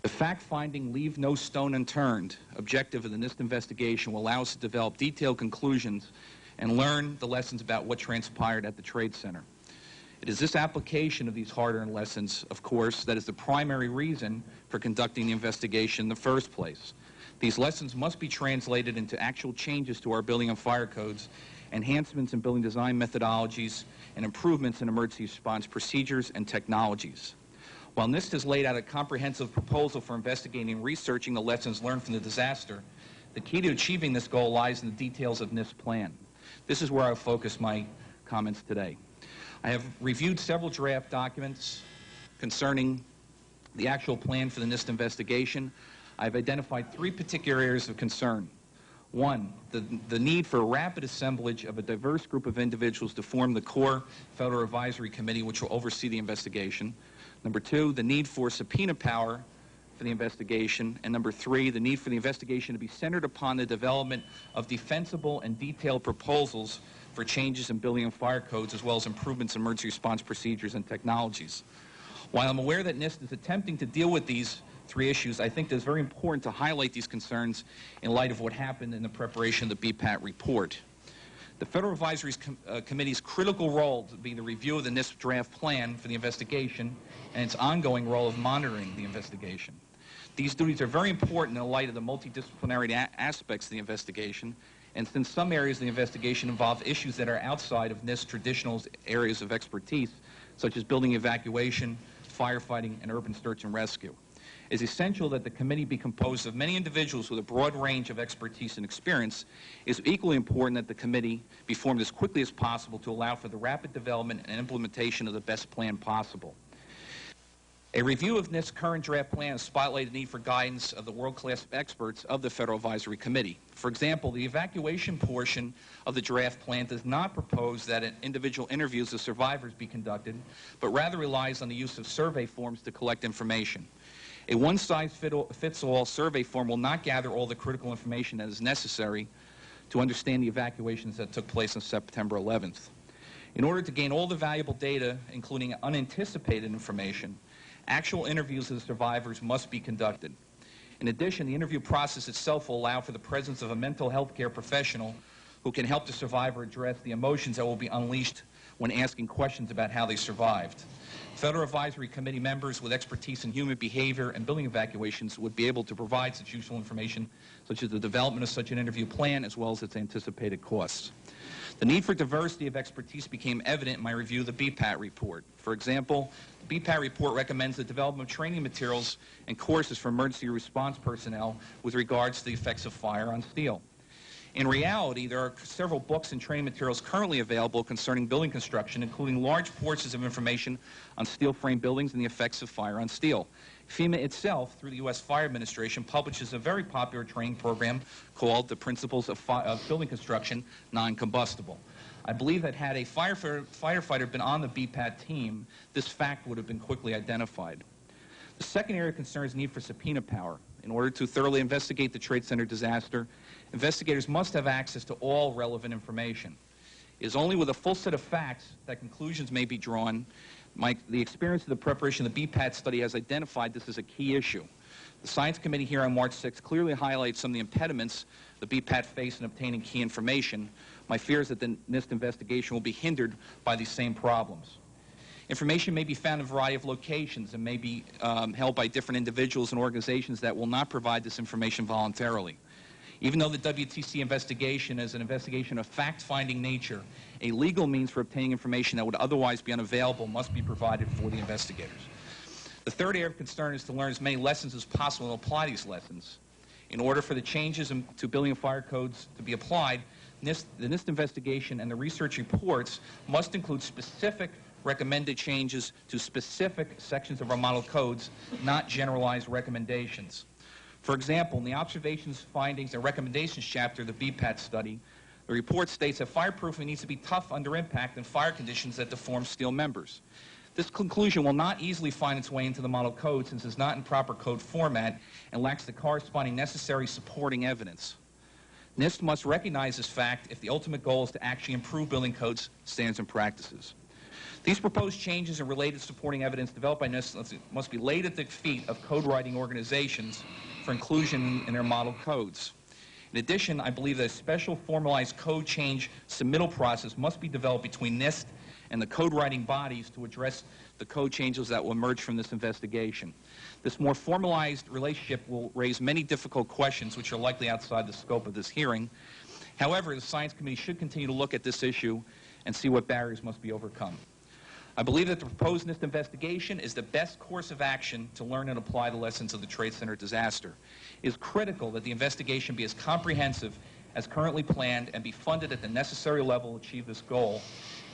The fact-finding, leave no stone unturned objective of the NIST investigation will allow us to develop detailed conclusions and learn the lessons about what transpired at the Trade Center. It is this application of these hard-earned lessons, of course, that is the primary reason for conducting the investigation in the first place. These lessons must be translated into actual changes to our building and fire codes, enhancements in building design methodologies, and improvements in emergency response procedures and technologies. While NIST has laid out a comprehensive proposal for investigating and researching the lessons learned from the disaster, the key to achieving this goal lies in the details of NIST plan. This is where I'll focus my comments today. I have reviewed several draft documents concerning the actual plan for the NIST investigation. I've identified 3 particular areas of concern. 1, the need for a rapid assemblage of a diverse group of individuals to form the core Federal Advisory Committee which will oversee the investigation. Number 2, the need for subpoena power for the investigation. And number 3, the need for the investigation to be centered upon the development of defensible and detailed proposals for changes in building and fire codes as well as improvements in emergency response procedures and technologies. While I'm aware that NIST is attempting to deal with these 3 issues, I think it's very important to highlight these concerns in light of what happened in the preparation of the BPAT report. The Federal Advisory Committee's critical role to be the review of the NIST draft plan for the investigation and its ongoing role of monitoring the investigation. These duties are very important in light of the multidisciplinary aspects of the investigation, and since some areas of the investigation involve issues that are outside of NIST's traditional areas of expertise, such as building evacuation, firefighting, and urban search and rescue. It is essential that the committee be composed of many individuals with a broad range of expertise and experience. It is equally important that the committee be formed as quickly as possible to allow for the rapid development and implementation of the best plan possible. A review of NIST's current draft plan has spotlighted the need for guidance of the world-class experts of the Federal Advisory Committee. For example, the evacuation portion of the draft plan does not propose that individual interviews of survivors be conducted, but rather relies on the use of survey forms to collect information. A one-size-fits-all survey form will not gather all the critical information that is necessary to understand the evacuations that took place on September 11th. In order to gain all the valuable data, including unanticipated information, actual interviews of the survivors must be conducted. In addition, the interview process itself will allow for the presence of a mental health care professional who can help the survivor address the emotions that will be unleashed when asking questions about how they survived. Federal Advisory Committee members with expertise in human behavior and building evacuations would be able to provide such useful information, such as the development of such an interview plan, as well as its anticipated costs. The need for diversity of expertise became evident in my review of the BPAT report. For example, the BPAT report recommends the development of training materials and courses for emergency response personnel with regards to the effects of fire on steel. In reality, there are several books and training materials currently available concerning building construction, including large portions of information on steel frame buildings and the effects of fire on steel. FEMA itself, through the U.S. Fire Administration, publishes a very popular training program called The Principles of Building Construction Non-Combustible. I believe that had a firefighter been on the BPAT team, this fact would have been quickly identified. The second area of concern is the need for subpoena power. In order to thoroughly investigate the Trade Center disaster, investigators must have access to all relevant information. It is only with a full set of facts that conclusions may be drawn. The experience of the preparation of the BPAT study has identified this as a key issue. The Science Committee here on March 6 clearly highlights some of the impediments the BPAT face in obtaining key information. My fear is that the NIST investigation will be hindered by these same problems. Information may be found in a variety of locations and may be held by different individuals and organizations that will not provide this information voluntarily. Even though the WTC investigation is an investigation of fact-finding nature, a legal means for obtaining information that would otherwise be unavailable must be provided for the investigators. The third area of concern is to learn as many lessons as possible and apply these lessons. In order for the changes to building and fire codes to be applied, the NIST investigation and the research reports must include specific recommended changes to specific sections of our model codes, not generalized recommendations. For example, in the Observations, Findings, and Recommendations chapter of the BPAT study, the report states that fireproofing needs to be tough under impact in fire conditions that deform steel members. This conclusion will not easily find its way into the model code since it's not in proper code format and lacks the corresponding necessary supporting evidence. NIST must recognize this fact if the ultimate goal is to actually improve building codes, standards, and practices. These proposed changes and related supporting evidence developed by NIST must be laid at the feet of code writing organizations for inclusion in their model codes. In addition, I believe that a special formalized code change submittal process must be developed between NIST and the code writing bodies to address the code changes that will emerge from this investigation. This more formalized relationship will raise many difficult questions which are likely outside the scope of this hearing. However, the Science Committee should continue to look at this issue and see what barriers must be overcome. I believe that the proposed NIST investigation is the best course of action to learn and apply the lessons of the Trade Center disaster. It is critical that the investigation be as comprehensive as currently planned and be funded at the necessary level to achieve this goal.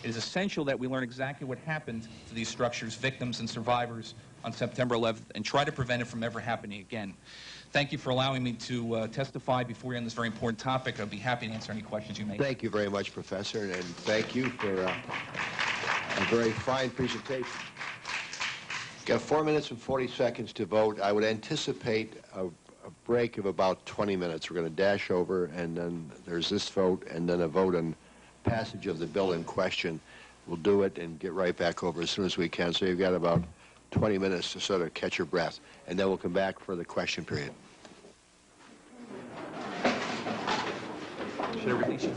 It is essential that we learn exactly what happened to these structures, victims, and survivors on September 11th and try to prevent it from ever happening again. Thank you for allowing me to testify before you on this very important topic. I'd be happy to answer any questions you may have. Thank you very much, Professor, and thank you for a very fine presentation. Got 4 minutes and 40 seconds to vote. I would anticipate a break of about 20 minutes. We're going to dash over, and then there's this vote, and then a vote on passage of the bill in question. We'll do it and get right back over as soon as we can. So you've got about 20 minutes to sort of catch your breath, and then we'll come back for the question period. Should I release you?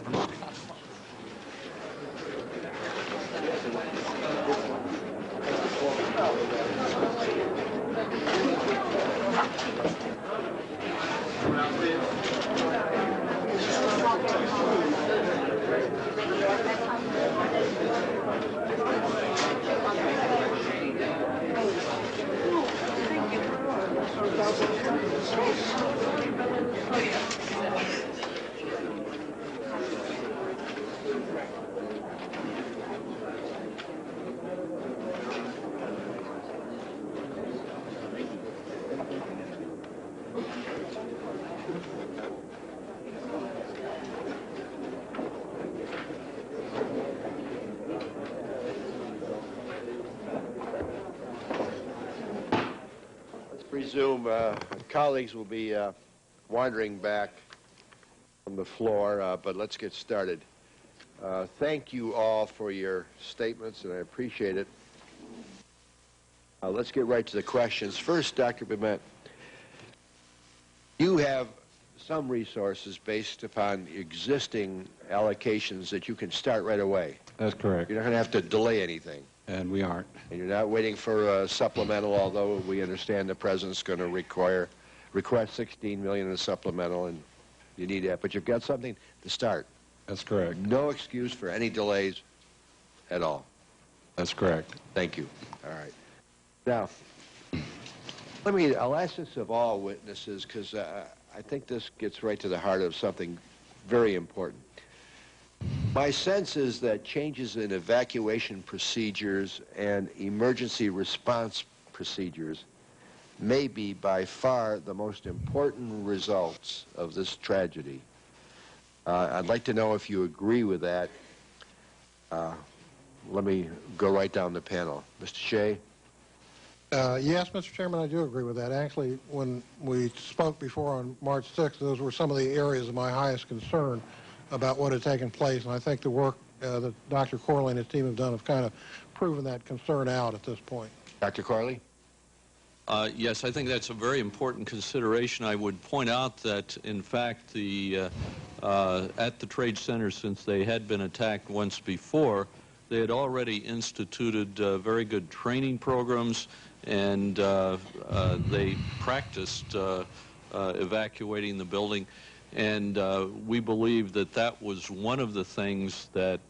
Presume colleagues will be wandering back from the floor, but let's get started. Thank you all for your statements, and I appreciate it. Let's get right to the questions. First, Dr. Bement, you have some resources based upon existing allocations that you can start right away. That's correct. You're not going to have to delay anything. And we aren't. And you're not waiting for a supplemental, although we understand the President's going to request $16 million in a supplemental, and you need that. But you've got something to start. That's correct. No excuse for any delays at all. That's correct. Thank you. All right. Now, I'll ask this of all witnesses because I think this gets right to the heart of something very important. My sense is that changes in evacuation procedures and emergency response procedures may be by far the most important results of this tragedy. I'd like to know if you agree with that. Let me go right down the panel. Mr. Shea? Yes, Mr. Chairman, I do agree with that. Actually, when we spoke before on March 6th, those were some of the areas of my highest concern about what had taken place, and I think the work that Dr. Corley and his team have done have kind of proven that concern out at this point. Dr. Corley? Yes, I think that's a very important consideration. I would point out that, in fact, at the Trade Center, since they had been attacked once before, they had already instituted very good training programs, and they practiced evacuating the building. And we believe that that was one of the things that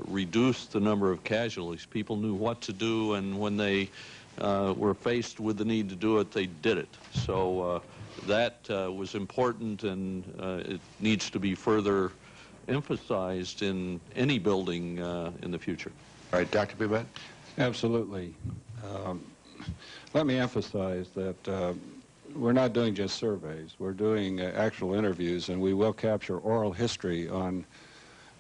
reduced the number of casualties. People knew what to do, and when they were faced with the need to do it, they did it. So that was important, and it needs to be further emphasized in any building in the future. All right, Dr. Boumet? Absolutely. Let me emphasize that we're not doing just surveys. We're doing actual interviews, and we will capture oral history on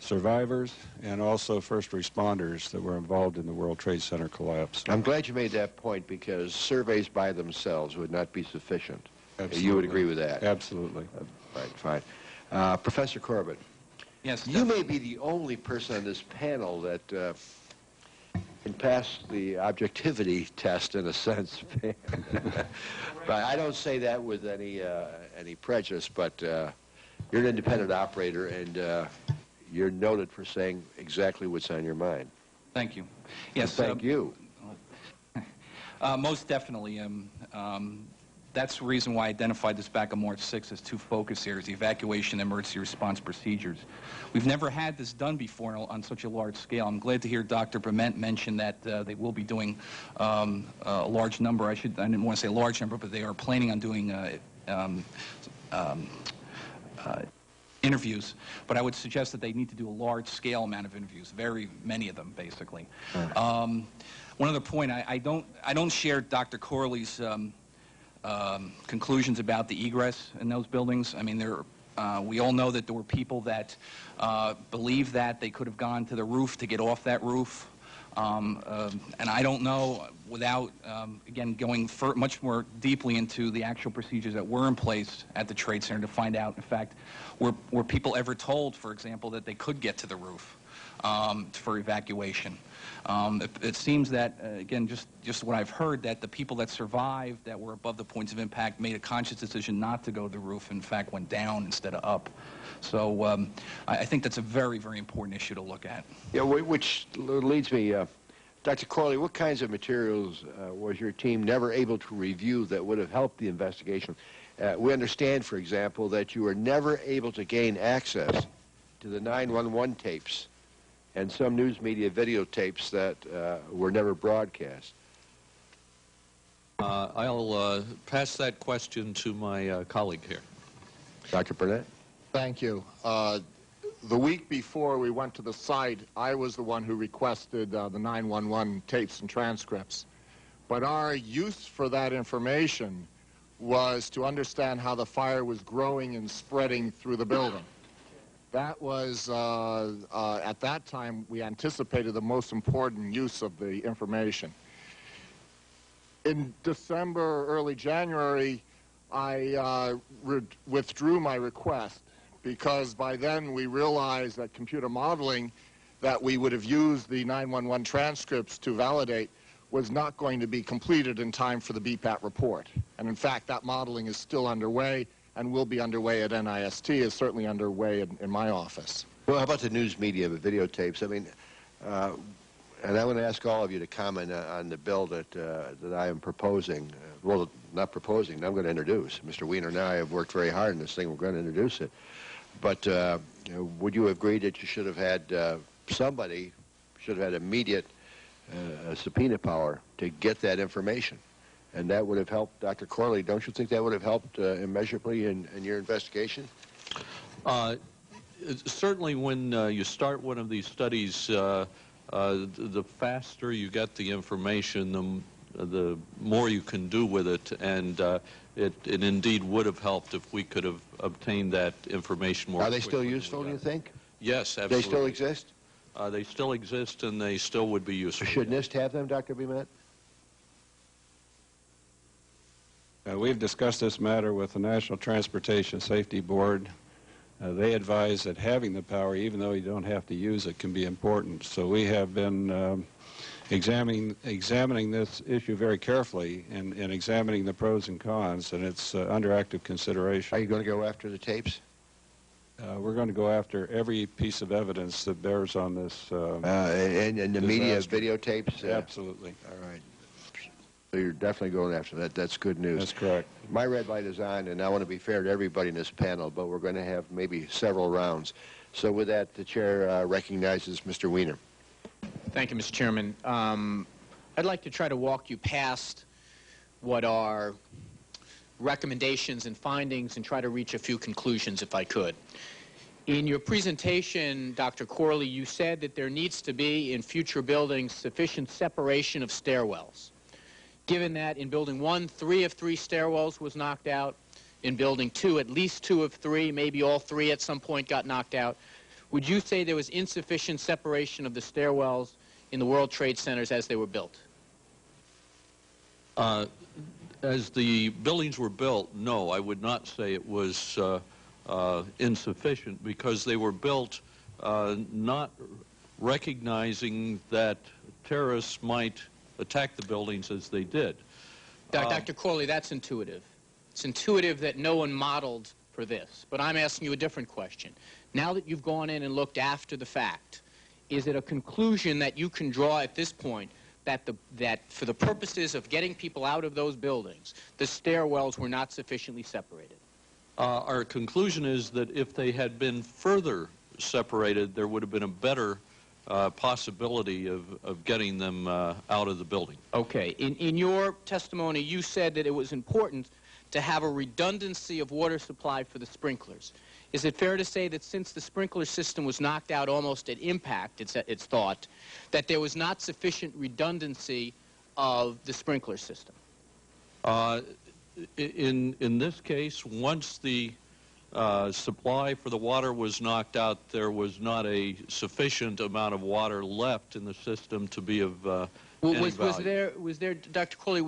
survivors and also first responders that were involved in the World Trade Center collapse. I'm glad you made that point, because surveys by themselves would not be sufficient. Absolutely. You would agree with that? Absolutely. Right, fine. Professor Corbett. Yes. You may be the only person on this panel that can pass the objectivity test, in a sense. But I don't say that with any prejudice, but you're an independent operator, and you're noted for saying exactly what's on your mind. Thank you. Yes. Well, thank you. Most definitely. That's the reason why I identified this back on March 6th as two focus areas: the evacuation and emergency response procedures. We've never had this done before on such a large scale. I'm glad to hear Dr. Bement mention that they will be doing a large number. I didn't want to say a large number, but they are planning on doing interviews. But I would suggest that they need to do a large-scale amount of interviews, very many of them, basically. One other point: I don't share Dr. Corley's conclusions about the egress in those buildings. I mean, we all know that there were people that believed that they could have gone to the roof to get off that roof. And I don't know, without, again, going much more deeply into the actual procedures that were in place at the Trade Center, to find out, in fact, were people ever told, for example, that they could get to the roof for evacuation. It seems that, again, just what I've heard, that the people that survived, that were above the points of impact, made a conscious decision not to go to the roof, in fact went down instead of up. So I think that's a very, very important issue to look at. Yeah, which leads me, Dr. Corley, what kinds of materials was your team never able to review that would have helped the investigation? We understand, for example, that you were never able to gain access to the 911 tapes and some news media videotapes that were never broadcast. I'll pass that question to my colleague here. Dr. Burnett? Thank you. The week before we went to the site, I was the one who requested the 911 tapes and transcripts. But our use for that information was to understand how the fire was growing and spreading through the building. That was, at that time, we anticipated the most important use of the information. In December, early January, I withdrew my request, because by then we realized that computer modeling that we would have used the 911 transcripts to validate was not going to be completed in time for the BPAT report. And in fact, that modeling is still underway and will be underway at NIST, is certainly underway in my office. Well, how about the news media, the videotapes? I mean, and I want to ask all of you to comment on the bill that I am proposing. Well, not proposing, I'm going to introduce. Mr. Weiner and I have worked very hard on this thing. We're going to introduce it. But would you agree that you should have had somebody should have had immediate subpoena power to get that information? And that would have helped, Dr. Corley, don't you think that would have helped immeasurably in your investigation? Certainly when you start one of these studies, the faster you get the information, the more you can do with it. And it indeed would have helped if we could have obtained that information more quickly. Are they still useful, do you think? Yes, absolutely. They still exist? They still exist, and they still would be useful. Should NIST have them, Dr. Bement? We've discussed this matter with the National Transportation Safety Board. They advise that having the power, even though you don't have to use it, can be important. So we have been examining this issue very carefully and examining the pros and cons, and it's under active consideration. Are you going to go after the tapes? We're going to go after every piece of evidence that bears on this and the media videotapes? Absolutely. All right. So you're definitely going after that. That's good news. That's correct. My red light is on, and I want to be fair to everybody in this panel, but we're going to have maybe several rounds. So with that, the chair recognizes Mr. Wiener. Thank you, Mr. Chairman. I'd like to try to walk you past what are recommendations and findings and try to reach a few conclusions if I could. In your presentation, Dr. Corley, you said that there needs to be in future buildings sufficient separation of stairwells. Given that in Building 1, 3 of 3 stairwells was knocked out, in Building 2, at least 2 of 3, maybe all 3 at some point got knocked out, would you say there was insufficient separation of the stairwells in the World Trade Centers as they were built? As the buildings were built, no, I would not say it was insufficient, because they were built not recognizing that terrorists might attack the buildings as they did. Dr. Corley, that's intuitive. It's intuitive that no one modeled for this. But I'm asking you a different question. Now that you've gone in and looked after the fact, is it a conclusion that you can draw at this point that for the purposes of getting people out of those buildings, the stairwells were not sufficiently separated? Our conclusion is that if they had been further separated, there would have been a better possibility of getting them out of the building. Okay. In your testimony, you said that it was important to have a redundancy of water supply for the sprinklers. Is it fair to say that since the sprinkler system was knocked out almost at impact, it's thought, that there was not sufficient redundancy of the sprinkler system? In this case, once the supply for the water was knocked out, there was not a sufficient amount of water left in the system to be of any value. Was there, Dr. Corley,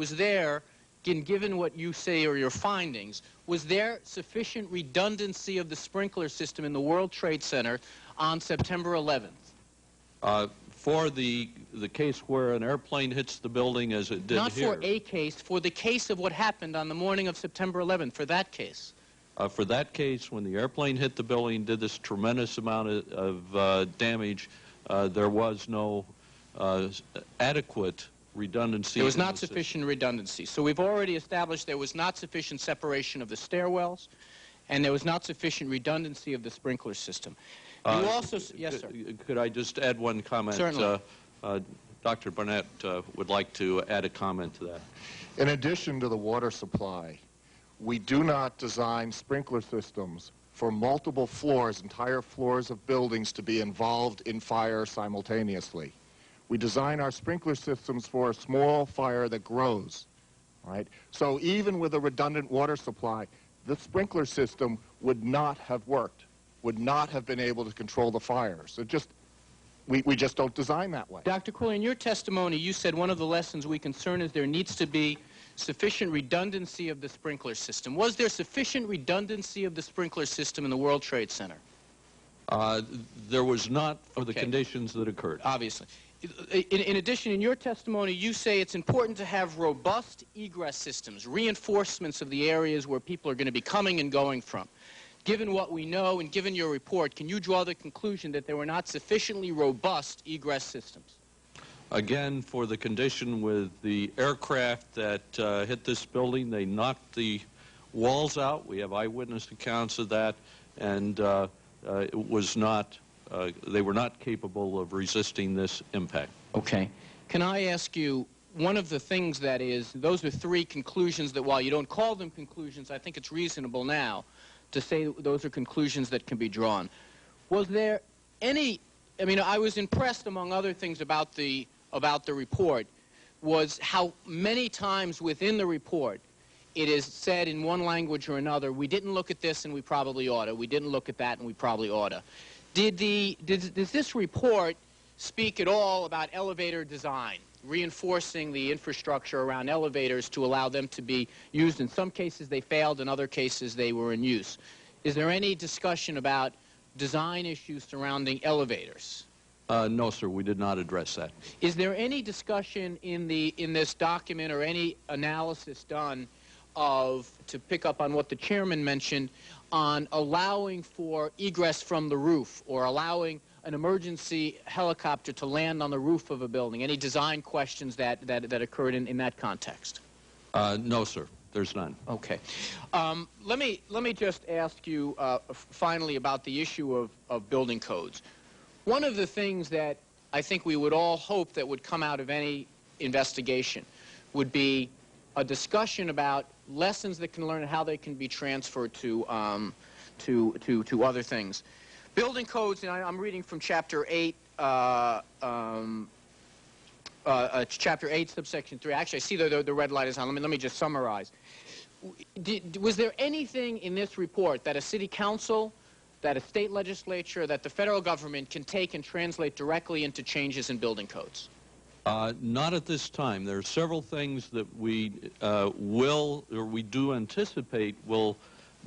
given what you say or your findings, was there sufficient redundancy of the sprinkler system in the World Trade Center on September 11th? For the case where an airplane hits the building as it did Not here. for a case, for the case of what happened on the morning of September 11th, for that case. For that case, when the airplane hit the building, did this tremendous amount of damage, there was no adequate redundancy. There was not sufficient redundancy. So we've already established there was not sufficient separation of the stairwells, and there was not sufficient redundancy of the sprinkler system. You also, yes, sir. Could I just add one comment? Certainly. Dr. Barnett would like to add a comment to that. In addition to the water supply, we do not design sprinkler systems for multiple floors, entire floors of buildings to be involved in fire simultaneously. We design our sprinkler systems for a small fire that grows, right? So even with a redundant water supply, the sprinkler system would not have worked, would not have been able to control the fires. We just don't design that way. Dr. Corley, in your testimony, you said one of the lessons we concern is there needs to be sufficient redundancy of the sprinkler system. Was there sufficient redundancy of the sprinkler system in the World Trade Center? There was not for the conditions that occurred. Obviously. In addition, in your testimony, you say it's important to have robust egress systems, reinforcements of the areas where people are going to be coming and going from. Given what we know and given your report, can you draw the conclusion that there were not sufficiently robust egress systems? Again, for the condition with the aircraft that hit this building, they knocked the walls out. We have eyewitness accounts of that, and it was not, they were not capable of resisting this impact. Okay. Can I ask you, one of the things that is, those are 3 conclusions that while you don't call them conclusions, I think it's reasonable now to say those are conclusions that can be drawn. Was there any, I mean, I was impressed, among other things, about the report, was how many times within the report it is said in one language or another, we didn't look at this and we probably ought to, we didn't look at that and we probably ought to. Does this report speak at all about elevator design, reinforcing the infrastructure around elevators to allow them to be used? In some cases they failed, in other cases they were in use. Is there any discussion about design issues surrounding elevators? No, sir, we did not address that. Is there any discussion in this document or any analysis done of, to pick up on what the chairman mentioned, on allowing for egress from the roof or allowing an emergency helicopter to land on the roof of a building? Any design questions that occurred in that context? No, sir. There's none. Okay. Let me just ask you finally about the issue of building codes. One of the things that I think we would all hope that would come out of any investigation would be a discussion about lessons that can learn and how they can be transferred to other things. Building codes, and I'm reading from Chapter 8, Chapter 8, subsection 3. Actually, I see the red light is on. Let me just summarize. Was there anything in this report that a city council, that a state legislature, that the federal government can take and translate directly into changes in building codes? Not at this time. There are several things that we we do anticipate will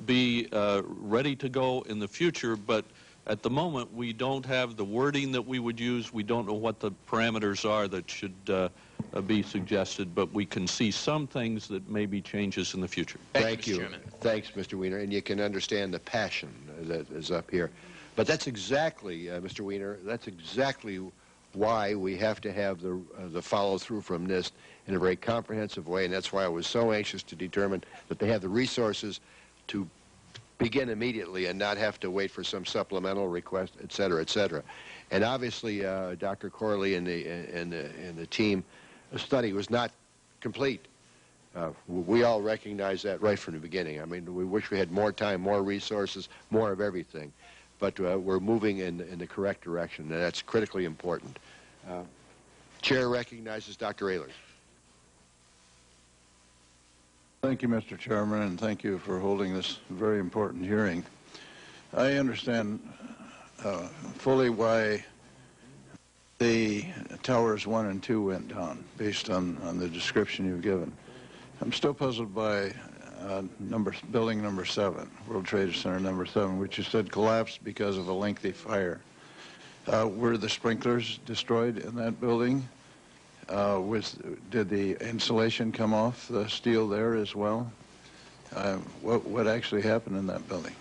be ready to go in the future, but at the moment we don't have the wording that we would use. We don't know what the parameters are that should be suggested, but we can see some things that may be changes in the future. Thank you. Thanks, Mr. Weiner, and you can understand the passion that is up here. But that's exactly, Mr. Weiner, that's exactly why we have to have the follow-through from NIST in a very comprehensive way, and that's why I was so anxious to determine that they have the resources to begin immediately and not have to wait for some supplemental request, et cetera, et cetera. And obviously, Dr. Corley and the team, the study was not complete. We all recognize that right from the beginning. I mean, we wish we had more time, more resources, more of everything. But we're moving in the correct direction, and that's critically important. Chair recognizes Dr. Ehlers. Thank you, Mr. Chairman, and thank you for holding this very important hearing. I understand fully why the towers 1 and 2 went down, based on the description you've given. I'm still puzzled by building number 7, World Trade Center number 7, which you said collapsed because of a lengthy fire. Were the sprinklers destroyed in that building? Did the insulation come off the steel there as well? What actually happened in that building?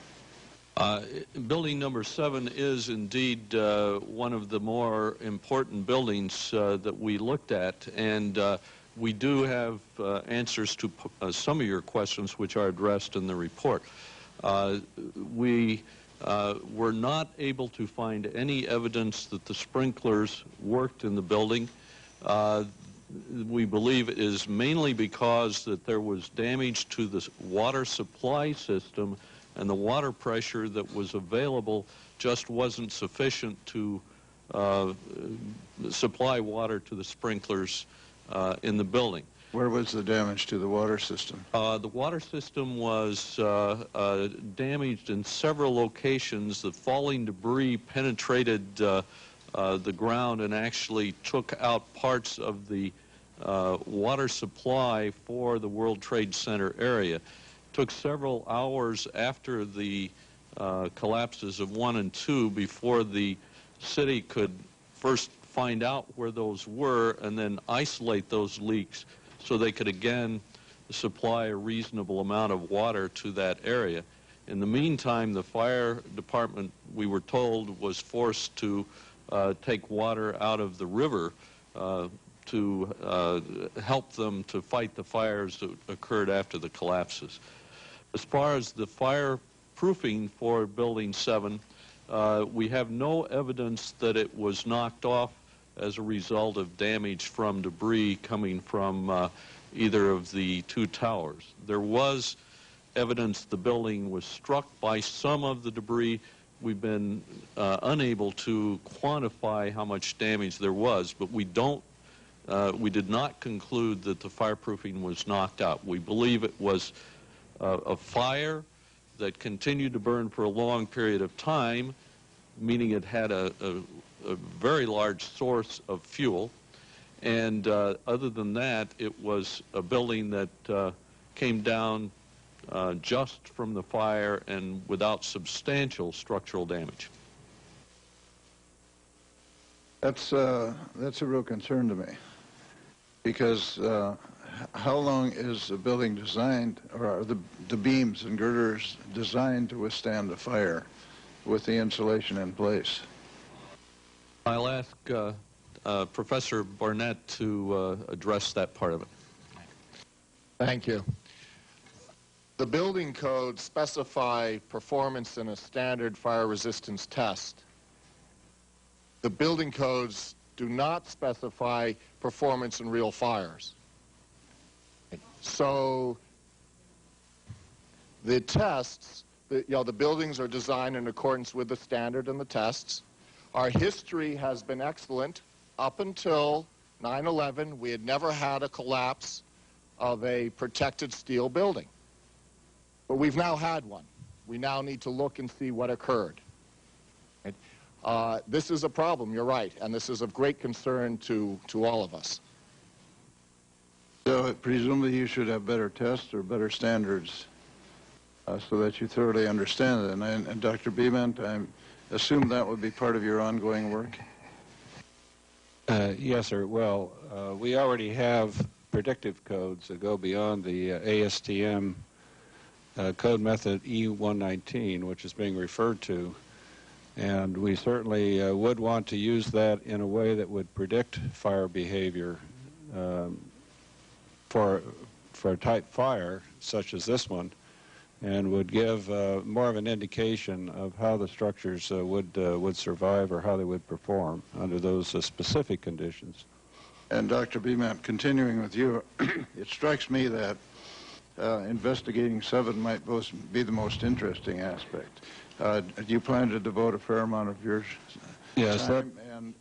Building number 7 is indeed one of the more important buildings that we looked at, and we do have answers to some of your questions which are addressed in the report. We were not able to find any evidence that the sprinklers worked in the building. We believe it is mainly because that there was damage to the water supply system, and the water pressure that was available just wasn't sufficient to supply water to the sprinklers in the building. Where was the damage to the water system? The water system was damaged in several locations. The falling debris penetrated the ground and actually took out parts of the water supply for the World Trade Center area. It took several hours after the collapses of 1 and 2 before the city could first find out where those were and then isolate those leaks so they could again supply a reasonable amount of water to that area. In the meantime, the fire department, we were told, was forced to take water out of the river to help them to fight the fires that occurred after the collapses. As far as the fireproofing for Building 7, we have no evidence that it was knocked off as a result of damage from debris coming from either of the 2 towers. There was evidence the building was struck by some of the debris. We've been unable to quantify how much damage there was, but we did not conclude that the fireproofing was knocked out. We believe it was a fire that continued to burn for a long period of time, meaning it had a very large source of fuel. And other than that, it was a building that came down just from the fire and without substantial structural damage. That's a real concern to me, because how long is a building designed, or are the beams and girders designed to withstand a fire with the insulation in place? I'll ask Professor Barnett to address that part of it. Thank you. The building codes specify performance in a standard fire resistance test. The building codes do not specify performance in real fires. So the tests, the buildings are designed in accordance with the standard and the tests. Our history has been excellent. Up until 9/11, we had never had a collapse of a protected steel building. But we've now had one. We now need to look and see what occurred. This is a problem, you're right, and this is of great concern to all of us. So presumably you should have better tests or better standards so that you thoroughly understand it. And Dr. Bement, I assume that would be part of your ongoing work? Yes, sir. Well, we already have predictive codes that go beyond the ASTM code method E119, which is being referred to. And we certainly would want to use that in a way that would predict fire behavior for a type fire such as this one, and would give more of an indication of how the structures would survive or how they would perform under those specific conditions. And Dr. Bement, continuing with you, it strikes me that investigating 7 might be the most interesting aspect. Do you plan to devote a fair amount of your time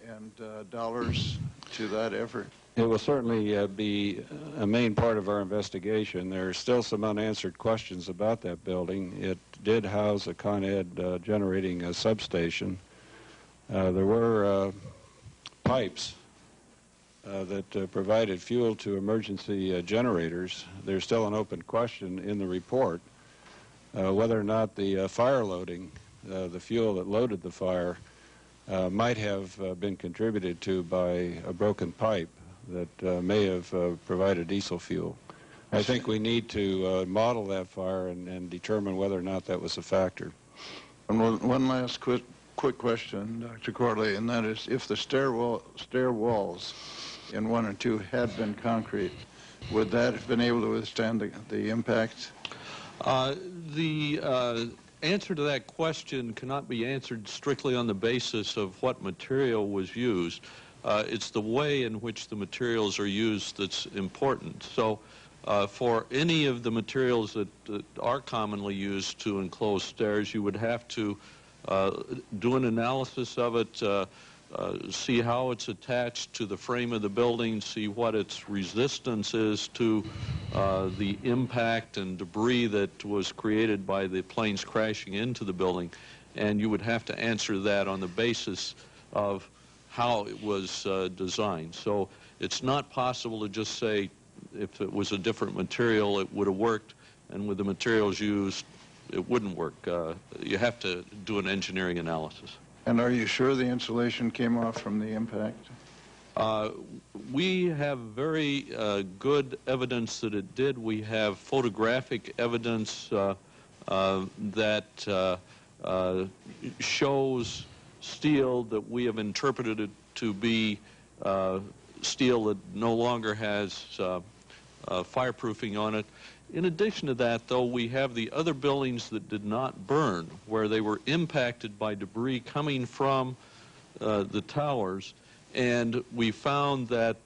and dollars to that effort? It will certainly be a main part of our investigation. There are still some unanswered questions about that building. It did house a Con Ed generating substation. There were pipes that provided fuel to emergency generators. There's still an open question in the report whether or not the fire loading, the fuel that loaded the fire, might have been contributed to by a broken pipe that may have provided diesel fuel. I think we need to model that fire and determine whether or not that was a factor. And one last quick question, Dr. Corley, and that is, if the stair walls in 1 and 2 had been concrete, would that have been able to withstand the impact? The answer to that question cannot be answered strictly on the basis of what material was used. It's the way in which the materials are used that's important. So for any of the materials that are commonly used to enclose stairs, you would have to do an analysis of it, see how it's attached to the frame of the building, see what its resistance is to the impact and debris that was created by the planes crashing into the building. And you would have to answer that on the basis of how it was designed. So it's not possible to just say if it was a different material it would have worked, and with the materials used it wouldn't work. You have to do an engineering analysis. And are you sure the insulation came off from the impact? We have very good evidence that it did. We have photographic evidence that shows steel that we have interpreted it to be steel that no longer has fireproofing on it. In addition to that, though, we have the other buildings that did not burn, where they were impacted by debris coming from the towers, and we found that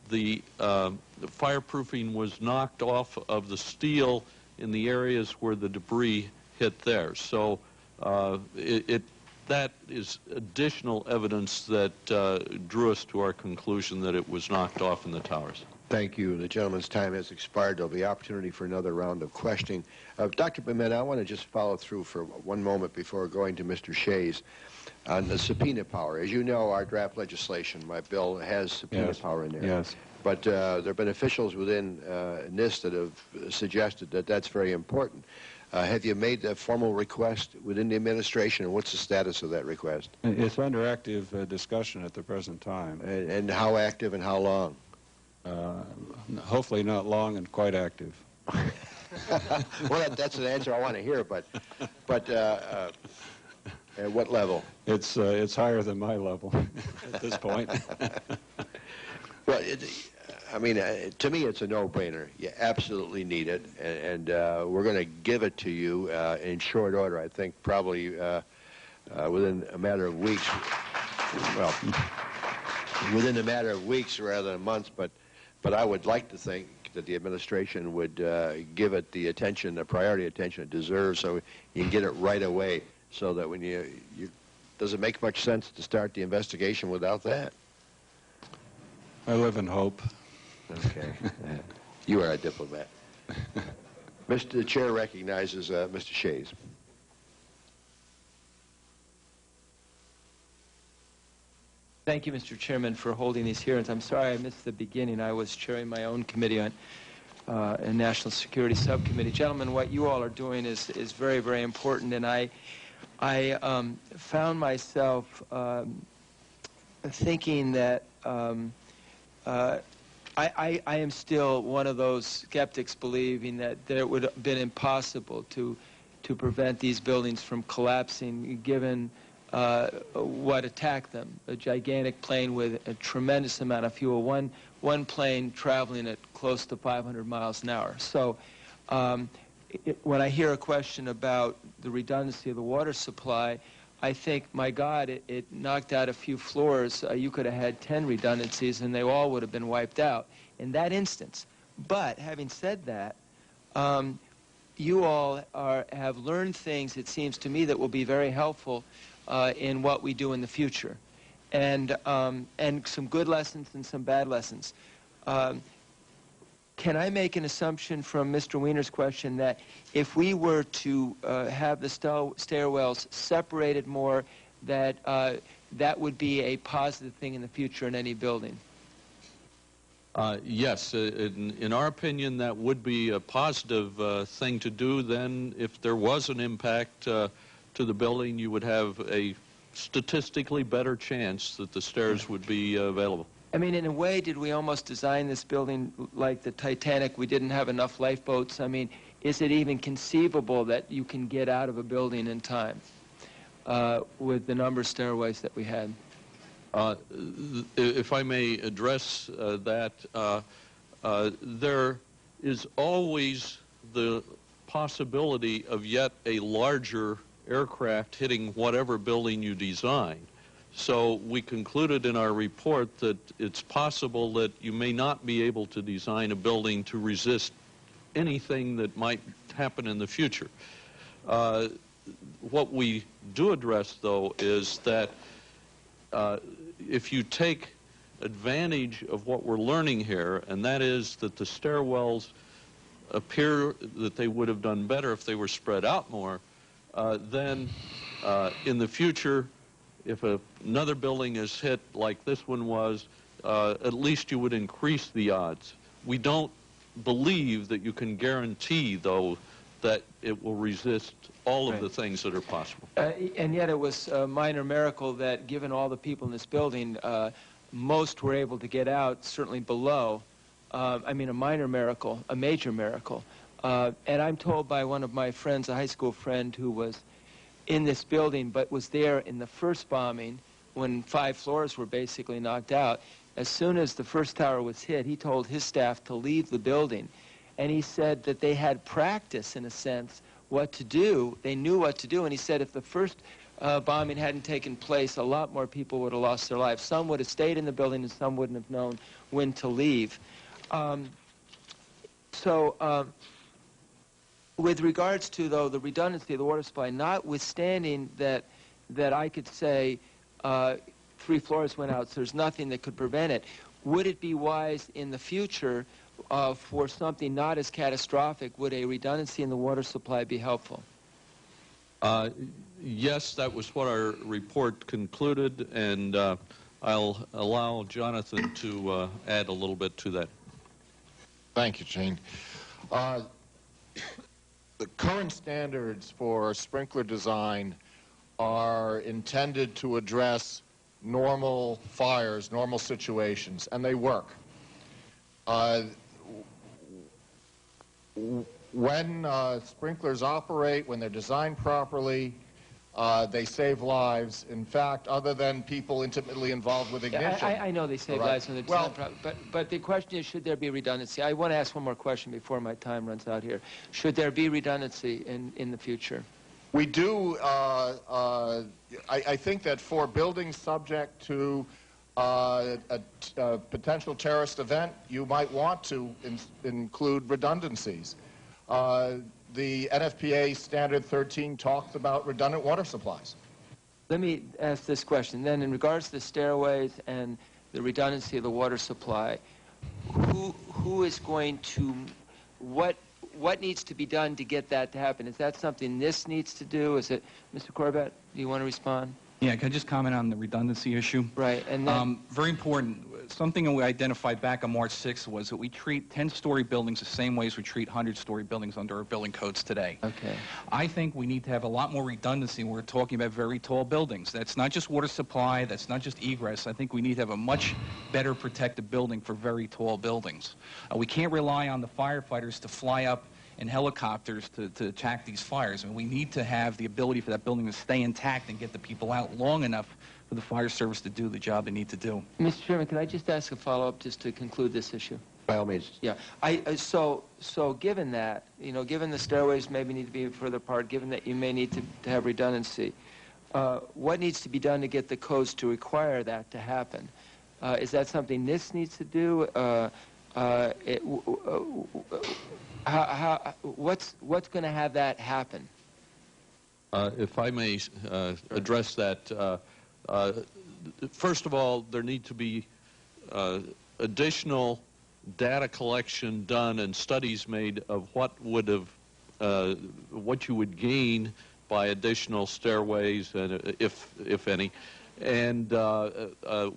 the fireproofing was knocked off of the steel in the areas where the debris hit there. So that is additional evidence that drew us to our conclusion that it was knocked off in the towers. Thank you. The gentleman's time has expired. There'll be opportunity for another round of questioning. Dr. Bement, I want to just follow through for one moment before going to Mr. Shays on the subpoena power. As you know, our draft legislation, my bill, has subpoena power in there. Yes. But there have been officials within NIST that have suggested that that's very important. Have you made a formal request within the administration, and what's the status of that request? It's under active discussion at the present time. And how active and how long? Hopefully not long and quite active. Well, that's an answer I want to hear, but At what level? It's higher than my level at this point. Well, I mean, to me, it's a no-brainer. You absolutely need it, and we're going to give it to you in short order. I think probably within a matter of weeks. Well, within a matter of weeks rather than months, but I would like to think that the administration would give it the attention, the priority attention it deserves, so you can get it right away. So that when you does it make much sense to start the investigation without that? I live in hope. Okay. You are a diplomat. The chair recognizes Mr. Shays. Thank you, Mr. Chairman, for holding these hearings. I'm sorry I missed the beginning. I was chairing my own committee on a National Security Subcommittee. Gentlemen, what you all are doing is very, very important, and I found myself thinking that I am still one of those skeptics believing that it would have been impossible to prevent these buildings from collapsing given what attacked them. A gigantic plane with a tremendous amount of fuel, one plane traveling at close to 500 miles an hour. So when I hear a question about the redundancy of the water supply, I think, my God, it knocked out a few floors. You could have had 10 redundancies, and they all would have been wiped out in that instance. But having said that, you all have learned things, it seems to me, that will be very helpful in what we do in the future, and some good lessons and some bad lessons. Can I make an assumption from Mr. Weiner's question that if we were to have the stairwells separated more, that that would be a positive thing in the future in any building? Yes, in our opinion, that would be a positive thing to do. Then, if there was an impact to the building, you would have a statistically better chance that the stairs would be available. I mean, in a way, did we almost design this building like the Titanic? We didn't have enough lifeboats. I mean, is it even conceivable that you can get out of a building in time with the number of stairways that we had? If I may address that, there is always the possibility of yet a larger aircraft hitting whatever building you design. So we concluded in our report that it's possible that you may not be able to design a building to resist anything that might happen in the future. What we do address, though, is that if you take advantage of what we're learning here, and that is that the stairwells appear that they would have done better if they were spread out more, then in the future, if another building is hit like this one was, at least you would increase the odds. We don't believe that you can guarantee, though, that it will resist all of the things that are possible. And yet it was a minor miracle that, given all the people in this building, most were able to get out, certainly below. I mean, a minor miracle, a major miracle. And I'm told by one of my friends, a high school friend who was in this building but was there in the first bombing when 5 floors were basically knocked out, as soon as the first tower was hit, he told his staff to leave the building. And he said that they had practice, in a sense, what to do. They knew what to do. And he said if the first bombing hadn't taken place, a lot more people would have lost their lives. Some would have stayed in the building and some wouldn't have known when to leave. With regards to, though, the redundancy of the water supply, notwithstanding that I could say 3 floors went out, so there's nothing that could prevent it, would it be wise in the future for something not as catastrophic, would a redundancy in the water supply be helpful? Yes, that was what our report concluded, and I'll allow Jonathan to add a little bit to that. Thank you, Gene. The current standards for sprinkler design are intended to address normal fires, normal situations, and they work. When sprinklers operate, when they're designed properly, They save lives. In fact, other than people intimately involved with ignition. I know they save lives when they're design, but the question is, should there be redundancy? I want to ask one more question before my time runs out here. Should there be redundancy in the future? We do. I think that for buildings subject to a potential terrorist event, you might want to include redundancies. The NFPA Standard 13 talks about redundant water supplies. Let me ask this question. Then in regards to the stairways and the redundancy of the water supply, who is going to, what needs to be done to get that to happen? Is that something NIST needs to do? Is it, Mr. Corbett, do you want to respond? Yeah, can I just comment on the redundancy issue? Right, and then... very important. Something that we identified back on March 6th was that we treat 10-story buildings the same way as we treat 100-story buildings under our building codes today. Okay. I think we need to have a lot more redundancy when we're talking about very tall buildings. That's not just water supply, that's not just egress. I think we need to have a much better protected building for very tall buildings. We can't rely on the firefighters to fly up in helicopters to attack these fires. I mean, we need to have the ability for that building to stay intact and get the people out long enough for the fire service to do the job they need to do. Mr. Chairman, can I just ask a follow-up just to conclude this issue? By all means. Yeah. So given that, given the stairways maybe need to be further apart, given that you may need to have redundancy, what needs to be done to get the codes to require that to happen? Is that something NIST needs to do? What's going to have that happen? If I may address that, first of all, there need to be additional data collection done and studies made of what you would gain by additional stairways, and if any, and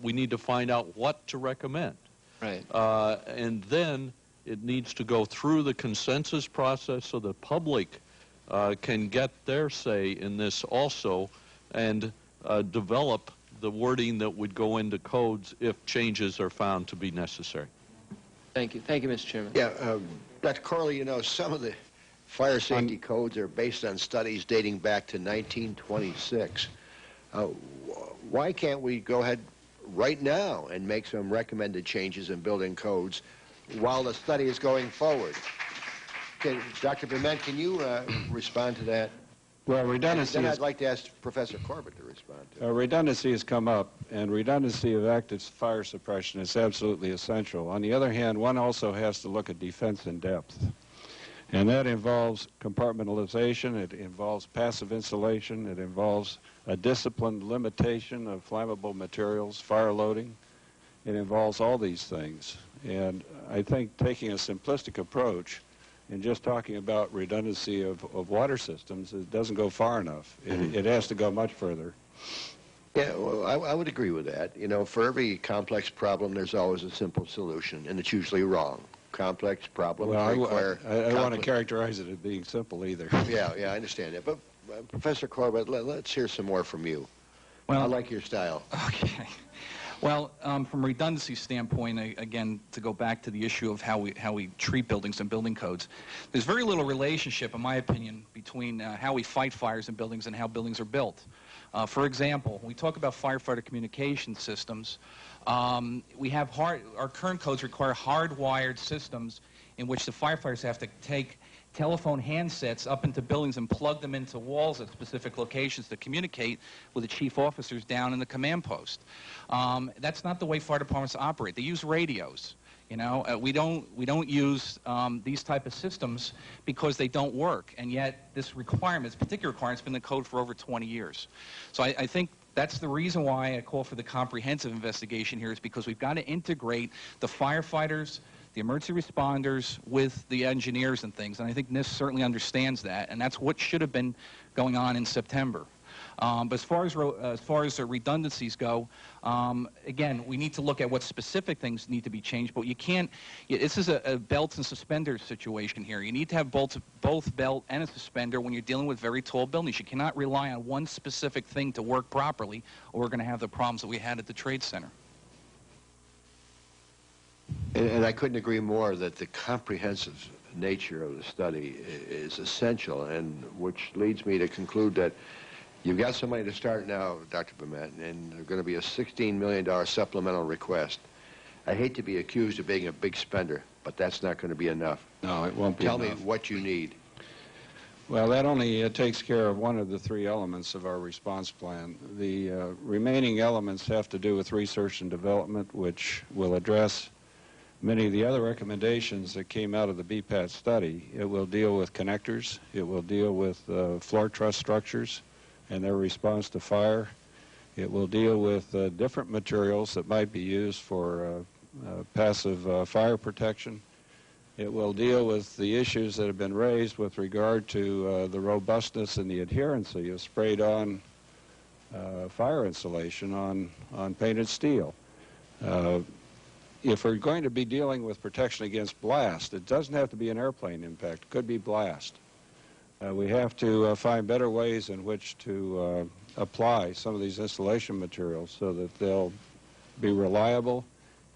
we need to find out what to recommend. Right. And then it needs to go through the consensus process so the public can get their say in this also, and develop the wording that would go into codes if changes are found to be necessary. Thank you. Thank you, Mr. Chairman. Yeah, Dr. Corley, some of the fire safety codes are based on studies dating back to 1926. Why can't we go ahead right now and make some recommended changes in building codes while the study is going forward? Dr. Bement, can you respond to that? Well, redundancy. Then I'd like to ask Professor Corbett to respond to it. Redundancy has come up, and redundancy of active fire suppression is absolutely essential. On the other hand, one also has to look at defense in depth. And that involves compartmentalization, it involves passive insulation, it involves a disciplined limitation of flammable materials, fire loading. It involves all these things. And I think taking a simplistic approach and just talking about redundancy of water systems, it doesn't go far enough. It has to go much further. Yeah, well, I would agree with that. For every complex problem, there's always a simple solution, and it's usually wrong. Complex problems require... I don't want to characterize it as being simple either. Yeah, I understand that. But Professor Corbett, let's hear some more from you. Well, I like your style. Okay. Well, from a redundancy standpoint, again, to go back to the issue of how we treat buildings and building codes, there's very little relationship, in my opinion, between how we fight fires in buildings and how buildings are built. For example, when we talk about firefighter communication systems, we have our current codes require hardwired systems in which the firefighters have to take telephone handsets up into buildings and plug them into walls at specific locations to communicate with the chief officers down in the command post. That's not the way fire departments operate. They use radios. We don't use these type of systems because they don't work, and yet this particular requirement, has been in the code for over 20 years. So I think that's the reason why I call for the comprehensive investigation here, is because we've got to integrate the firefighters, the emergency responders with the engineers and things, and I think NIST certainly understands that, and that's what should have been going on in September. But as far as redundancies go, again, we need to look at what specific things need to be changed, but you can't, this is a belts and suspenders situation here. You need to have both belt and a suspender when you're dealing with very tall buildings. You cannot rely on one specific thing to work properly, or we're going to have the problems that we had at the Trade Center. And I couldn't agree more that the comprehensive nature of the study is essential, and which leads me to conclude that You've got some money to start now, Dr. Bement, and there's going to be a $16 million supplemental request. I hate to be accused of being a big spender, but that's not going to be enough. No, it won't be Tell enough. me what you need. Well, that only takes care of one of the three elements of our response plan. The remaining elements have to do with research and development, which will address many of the other recommendations that came out of the BPAT study. It will deal with connectors. It will deal with floor truss structures and their response to fire. It will deal with different materials that might be used for passive fire protection. It will deal with the issues that have been raised with regard to the robustness and the adherency of sprayed-on fire insulation on painted steel. If we're going to be dealing with protection against blast, it doesn't have to be an airplane impact. It could be blast. We have to find better ways in which to apply some of these insulation materials so that they'll be reliable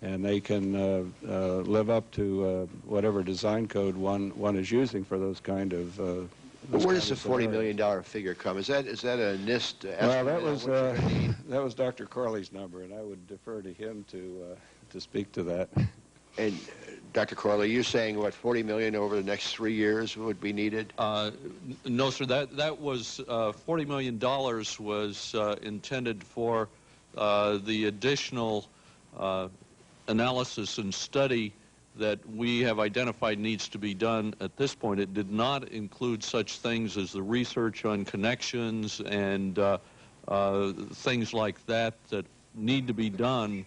and they can live up to whatever design code one is using for those kind of. Where does the $40 million figure come? Is that a NIST estimate? Well, that was Dr. Corley's number, and I would defer to him to speak to that. And Dr. Corley, you're saying what, $40 million over the next 3 years would be needed? No, sir. That was $40 million was intended for the additional analysis and study that we have identified needs to be done at this point. It did not include such things as the research on connections and things like that that need to be done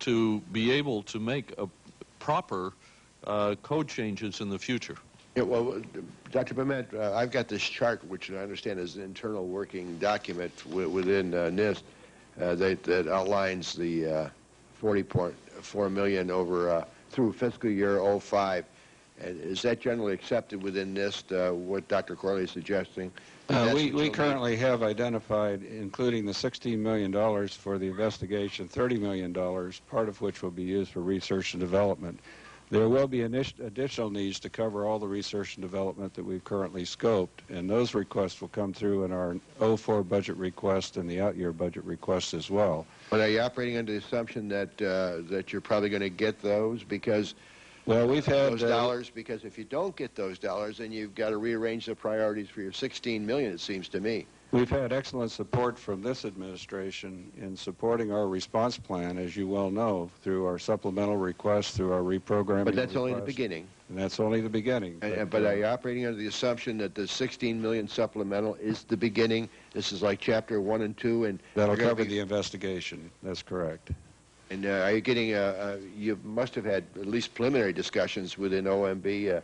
to be able to make a proper code changes in the future. Yeah, well, Dr. Bement, I've got this chart, which I understand is an internal working document within NIST that outlines the $40.4 million over through fiscal year 05. And is that generally accepted within NIST, what Dr. Corley is suggesting? We currently have identified, including the $16 million for the investigation, $30 million, part of which will be used for research and development. There will be additional needs to cover all the research and development that we've currently scoped, and those requests will come through in our 04 budget request and the out-year budget request as well. But are you operating under the assumption that that you're probably going to get those because we've had those dollars? Because if you don't get those dollars, then you've got to rearrange the priorities for your $16 million. It seems to me. We've had excellent support from this administration in supporting our response plan, as you well know, through our supplemental requests, through our reprogramming. But that's only the beginning. And that's only the beginning. But are you operating under the assumption that the $16 million supplemental is the beginning? This is like chapter 1 and 2, and that'll cover the investigation. That's correct. And are you getting? You must have had at least preliminary discussions within OMB.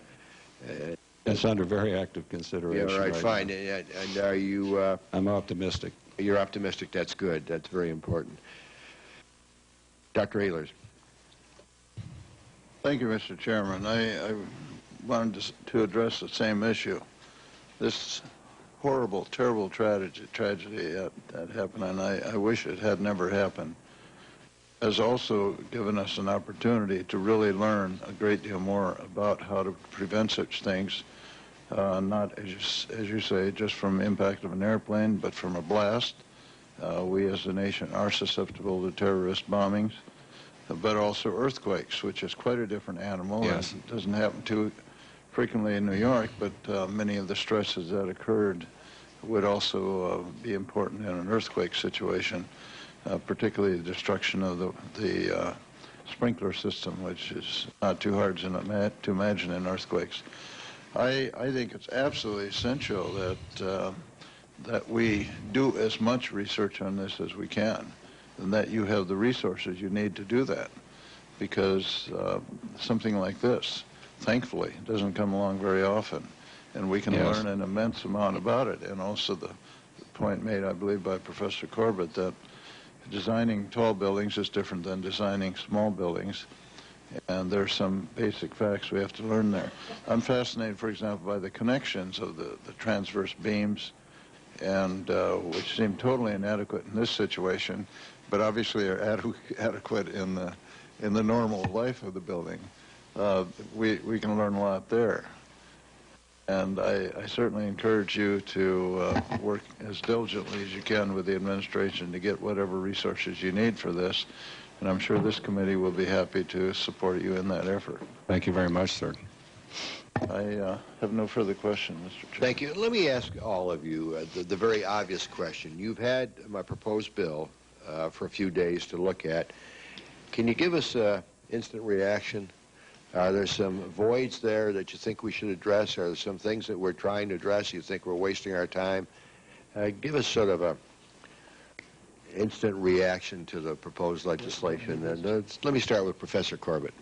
It's under very active consideration. Yeah, right, fine. Now. And are you... I'm optimistic. You're optimistic. That's good. That's very important. Dr. Ehlers. Thank you, Mr. Chairman. I wanted to address the same issue. This horrible, terrible tragedy that happened, and I wish it had never happened, has also given us an opportunity to really learn a great deal more about how to prevent such things, not, as you say, just from impact of an airplane, but from a blast. We as a nation are susceptible to terrorist bombings, but also earthquakes, which is quite a different animal. Yes. It doesn't happen too frequently in New York, but many of the stresses that occurred would also be important in an earthquake situation. Particularly the destruction of the sprinkler system, which is not too hard to imagine in earthquakes. I think it's absolutely essential that we do as much research on this as we can, and that you have the resources you need to do that, because something like this, thankfully, doesn't come along very often, and we can learn an immense amount about it. And also the point made, I believe, by Professor Corbett, that designing tall buildings is different than designing small buildings, and there's some basic facts we have to learn there. I'm fascinated, for example, by the connections of the transverse beams, and which seem totally inadequate in this situation, but obviously are adequate in the normal life of the building. We can learn a lot there. And I certainly encourage you to work as diligently as you can with the administration to get whatever resources you need for this. And I'm sure this committee will be happy to support you in that effort. Thank you very much, sir. I have no further questions, Mr. Chairman. Thank you. Let me ask all of you the very obvious question. You've had my proposed bill for a few days to look at. Can you give us an instant reaction? Are there some voids there that you think we should address? Are there some things that we're trying to address you think we're wasting our time? Give us sort of a instant reaction to the proposed legislation. And let me start with Professor Corbett.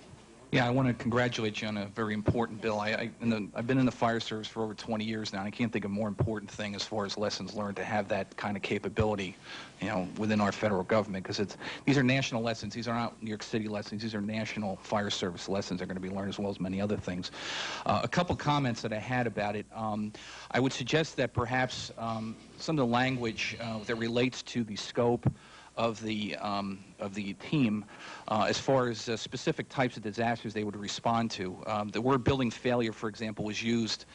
Yeah, I want to congratulate you on a very important bill. I've been in the fire service for over 20 years now, and I can't think of a more important thing as far as lessons learned to have that kind of capability, you know, within our federal government, because these are national lessons. These are not New York City lessons. These are national fire service lessons that are going to be learned, as well as many other things. A couple comments that I had about it. I would suggest that perhaps some of the language that relates to the scope of the team, as far as specific types of disasters they would respond to. The word building failure, for example, was used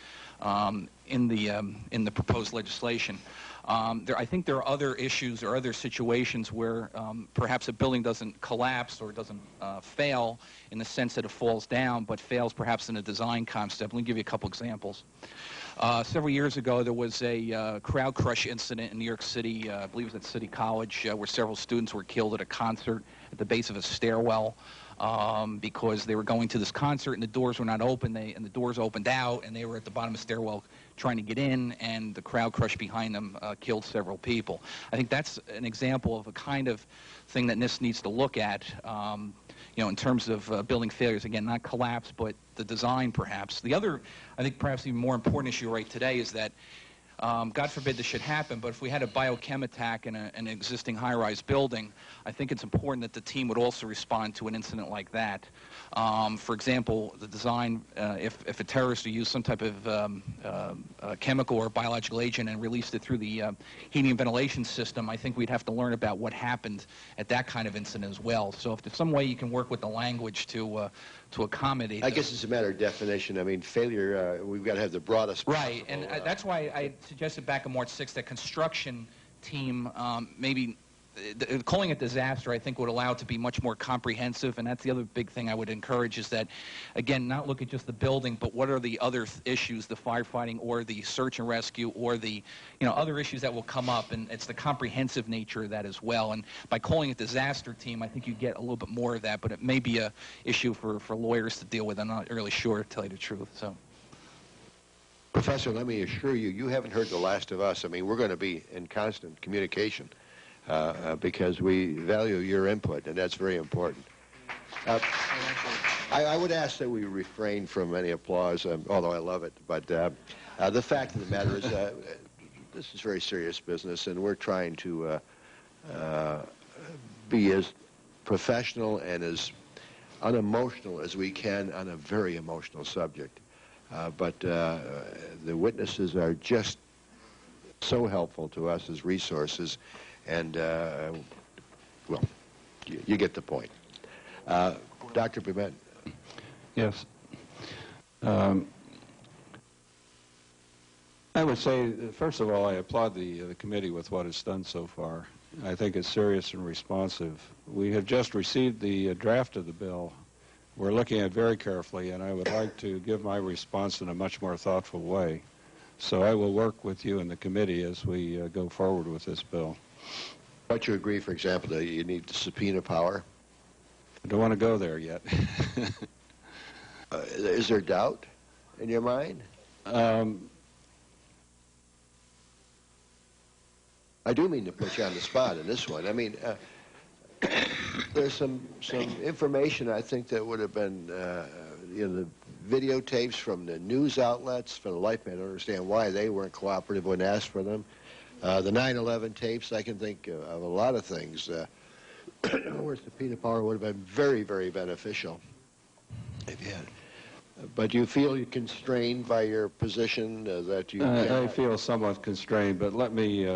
in the proposed legislation. I think there are other issues or other situations where perhaps a building doesn't collapse or doesn't fail in the sense that it falls down, but fails perhaps in a design concept. Let me give you a couple examples. Several years ago, there was a crowd crush incident in New York City, I believe it was at City College, where several students were killed at a concert at the base of a stairwell because they were going to this concert and the doors were not open, and the doors opened out, and they were at the bottom of the stairwell trying to get in, and the crowd crush behind them killed several people. I think that's an example of a kind of thing that NIST needs to look at, you know, in terms of building failures. Again, not collapse, but the design, perhaps. The other, I think, perhaps even more important issue right today is that, God forbid this should happen, but if we had a biochem attack in an existing high-rise building, I think it's important that the team would also respond to an incident like that. For example, the design, if a terrorist used some type of chemical or biological agent and released it through the heating and ventilation system, I think we'd have to learn about what happened at that kind of incident as well. So if there's some way you can work with the language to accommodate. I guess it's a matter of definition. I mean, failure, we've got to have the broadest. Right, and that's why I suggested back on March 6th that construction team maybe calling it disaster, I think, would allow it to be much more comprehensive, and that's the other big thing I would encourage is that, again, not look at just the building, but what are the other issues, the firefighting or the search and rescue or the, you know, other issues that will come up, and it's the comprehensive nature of that as well. And by calling it disaster team, I think you get a little bit more of that, but it may be a issue for lawyers to deal with. I'm not really sure, to tell you the truth. So. Professor, let me assure you, you haven't heard the last of us. I mean, we're going to be in constant communication because we value your input, and that's very important. I would ask that we refrain from any applause, although I love it. But the fact of the matter is this is very serious business, and we're trying to be as professional and as unemotional as we can on a very emotional subject. But the witnesses are just so helpful to us as resources, and, well, you get the point. Dr. Bement. Yes. I would say, first of all, I applaud the committee with what it's done so far. I think it's serious and responsive. We have just received the draft of the bill. We're looking at it very carefully, and I would like to give my response in a much more thoughtful way. So I will work with you in the committee as we go forward with this bill. But you agree, for example, that you need the subpoena power? I don't want to go there yet. Is there doubt in your mind? I do mean to put you on the spot in this one. I mean, there's some information I think that would have been, you know, the videotapes from the news outlets. For the life of me, I don't understand why they weren't cooperative when asked for them. The 9/11 tapes, I can think of a lot of things where subpoena power would have been very, very beneficial if you had. But you feel you're constrained by your position that you... I feel somewhat constrained, but let me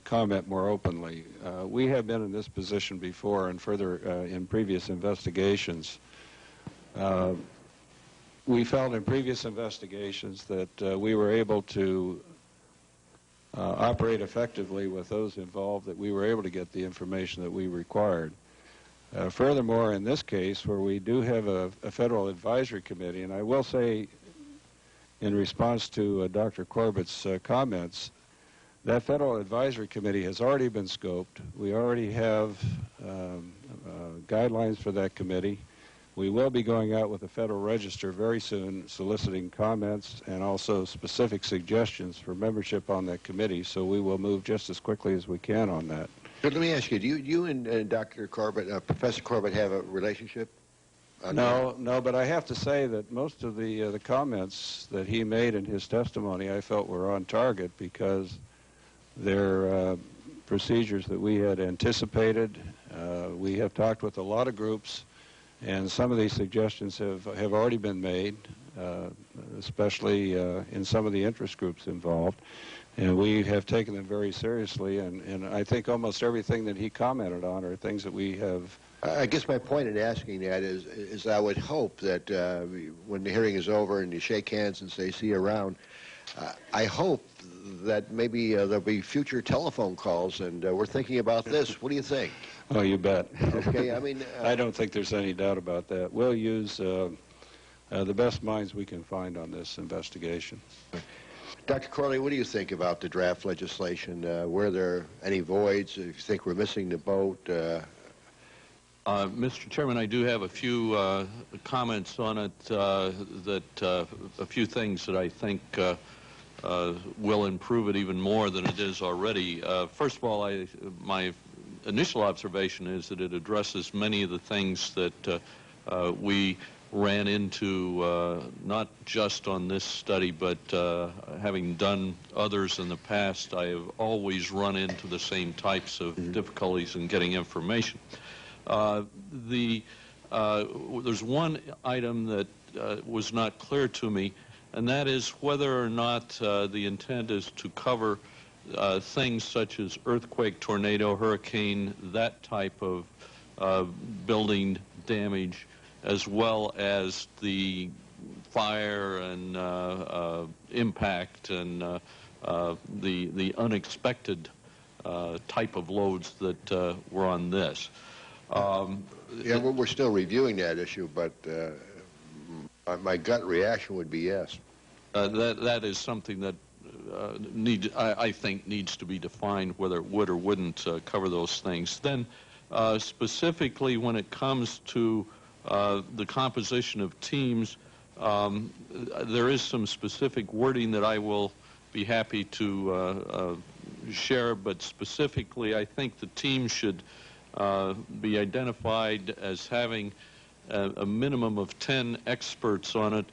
comment more openly. We have been in this position before and further in previous investigations. we felt in previous investigations that we were able to operate effectively with those involved, that we were able to get the information that we required. Furthermore, in this case, where we do have a federal advisory committee, and I will say in response to Dr. Corbett's comments, that federal advisory committee has already been scoped. We already have guidelines for that committee. We will be going out with the Federal Register very soon, soliciting comments and also specific suggestions for membership on that committee, so we will move just as quickly as we can on that. But let me ask you, do you and Dr. Corbett, Professor Corbett, have a relationship? No, but I have to say that most of the comments that he made in his testimony I felt were on target, because they're procedures that we had anticipated. We have talked with a lot of groups, and some of these suggestions have already been made, especially in some of the interest groups involved. And we have taken them very seriously, and I think almost everything that he commented on are things that we have. I guess my point in asking that is I would hope that when the hearing is over and you shake hands and say, see you around, I hope that maybe there'll be future telephone calls, and we're thinking about this. What do you think? Oh, you bet. Okay, I mean... I don't think there's any doubt about that. We'll use the best minds we can find on this investigation. Dr. Corley, what do you think about the draft legislation? Were there any voids? If you think we're missing the boat? Mr. Chairman, I do have a few comments on it, a few things that I think will improve it even more than it is already. First of all, my initial observation is that it addresses many of the things that we ran into, not just on this study, but having done others in the past, I have always run into the same types of difficulties in getting information. There's one item that was not clear to me, and that is whether or not the intent is to cover things such as earthquake, tornado, hurricane, that type of building damage, as well as the fire and impact and the unexpected type of loads that were on this. Yeah, we're still reviewing that issue, but my gut reaction would be yes. That is something that I think needs to be defined, whether it would or wouldn't cover those things. Then specifically when it comes to the composition of teams, there is some specific wording that I will be happy to share, but specifically I think the team should be identified as having a minimum of 10 experts on it,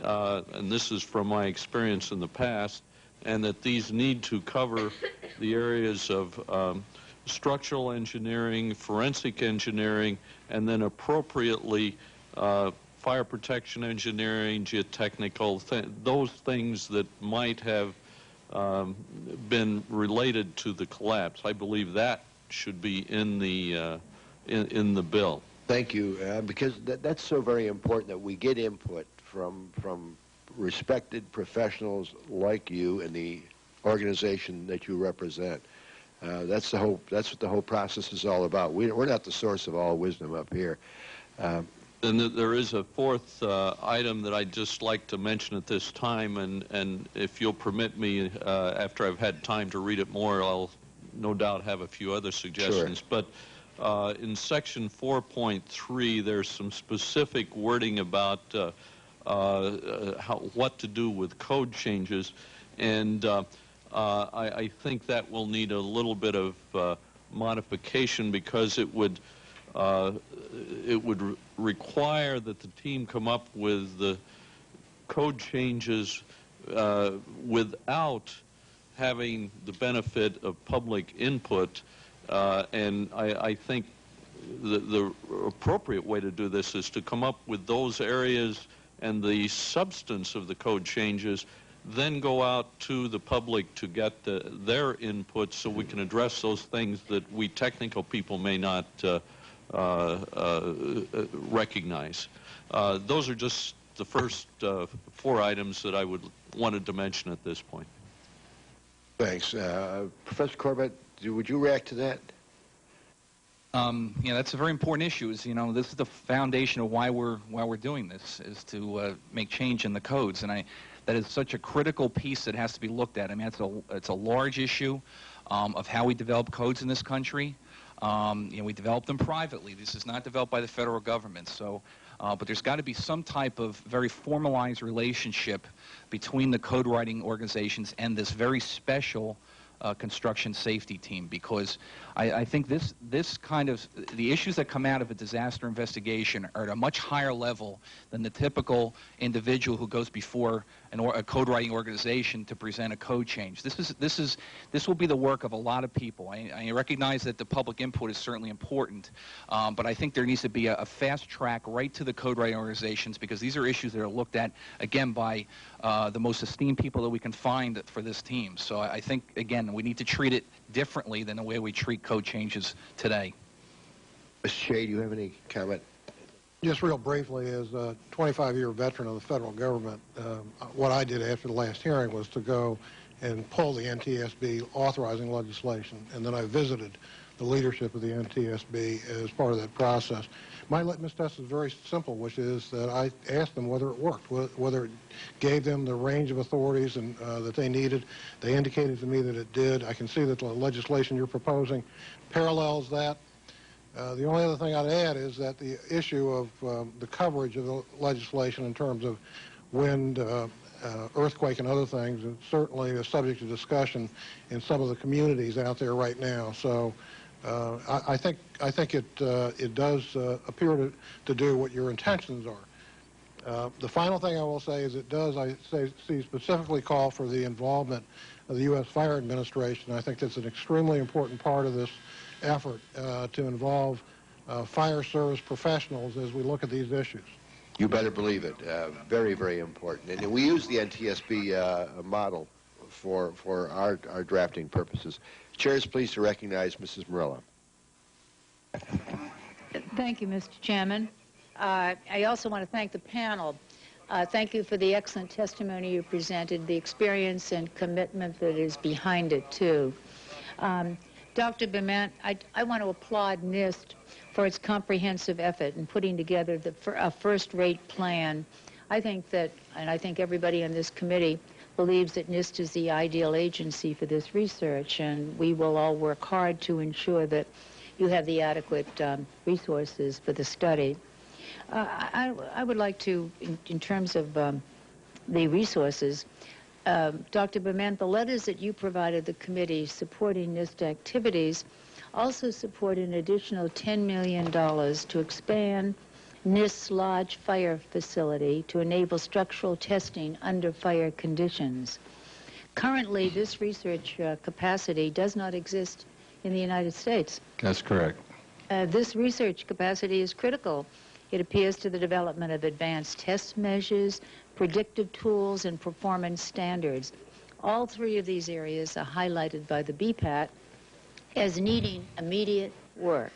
and this is from my experience in the past, and that these need to cover the areas of structural engineering, forensic engineering, and then appropriately fire protection engineering, geotechnical, those things that might have been related to the collapse. I believe that should be in the bill. Thank you, because that's so very important that we get input from respected professionals like you and the organization that you represent. That's what the whole process is all about. We're not the source of all wisdom up here. And there is a fourth item that I'd just like to mention at this time, and if you'll permit me, after I've had time to read it more, I'll no doubt have a few other suggestions. Sure. But in section 4.3, there's some specific wording about what to do with code changes, and I think that will need a little bit of modification, because it would require that the team come up with the code changes without having the benefit of public input, and I think the appropriate way to do this is to come up with those areas and the substance of the code changes, then go out to the public to get their input so we can address those things that we technical people may not recognize. Those are just the first 4 items that I wanted to mention at this point. Thanks. Professor Corbett, would you react to that? That's a very important issue. This is the foundation of why we're doing this, is to make change in the codes, and that is such a critical piece that has to be looked at. I mean, it's a large issue of how we develop codes in this country. We develop them privately. This is not developed by the federal government. So, but there's got to be some type of very formalized relationship between the code writing organizations and this very special construction safety team, because I think this kind of, the issues that come out of a disaster investigation are at a much higher level than the typical individual who goes before a code writing organization to present a code change. This will be the work of a lot of people. I recognize that the public input is certainly important, but I think there needs to be a fast track right to the code writing organizations, because these are issues that are looked at, again, by the most esteemed people that we can find for this team. So I think, again, we need to treat it differently than the way we treat code changes today. Mr. Shea, do you have any comment? Just real briefly, as a 25-year veteran of the federal government, what I did after the last hearing was to go and pull the NTSB authorizing legislation, and then I visited the leadership of the NTSB as part of that process. My litmus test is very simple, which is that I asked them whether it worked, whether it gave them the range of authorities and that they needed. They indicated to me that it did. I can see that the legislation you're proposing parallels that. The only other thing I'd add is that the issue of the coverage of the legislation in terms of wind, earthquake, and other things is certainly a subject of discussion in some of the communities out there right now. So I think it does appear to do what your intentions are. The final thing I will say is it does, see specifically call for the involvement of the U.S. Fire Administration. I think that's an extremely important part of this effort to involve fire service professionals as we look at these issues. You better believe it. Very, very important. And we use the NTSB model for our drafting purposes. Chair is pleased to recognize Mrs. Murillo. Thank you, Mr. Chairman. I also want to thank the panel. Thank you for the excellent testimony you presented, the experience and commitment that is behind it, too. Dr. Bement, I want to applaud NIST for its comprehensive effort in putting together a first-rate plan. I think that, and I think everybody on this committee believes that NIST is the ideal agency for this research, and we will all work hard to ensure that you have the adequate resources for the study. I would like to, in terms of the resources, Dr. Bement, the letters that you provided the committee supporting NIST activities also support an additional $10 million to expand NIST's large fire facility to enable structural testing under fire conditions. Currently, this research capacity does not exist in the United States. That's correct. This research capacity is critical. It appears to the development of advanced test measures, predictive tools, and performance standards. All three of these areas are highlighted by the BPAT as needing immediate work.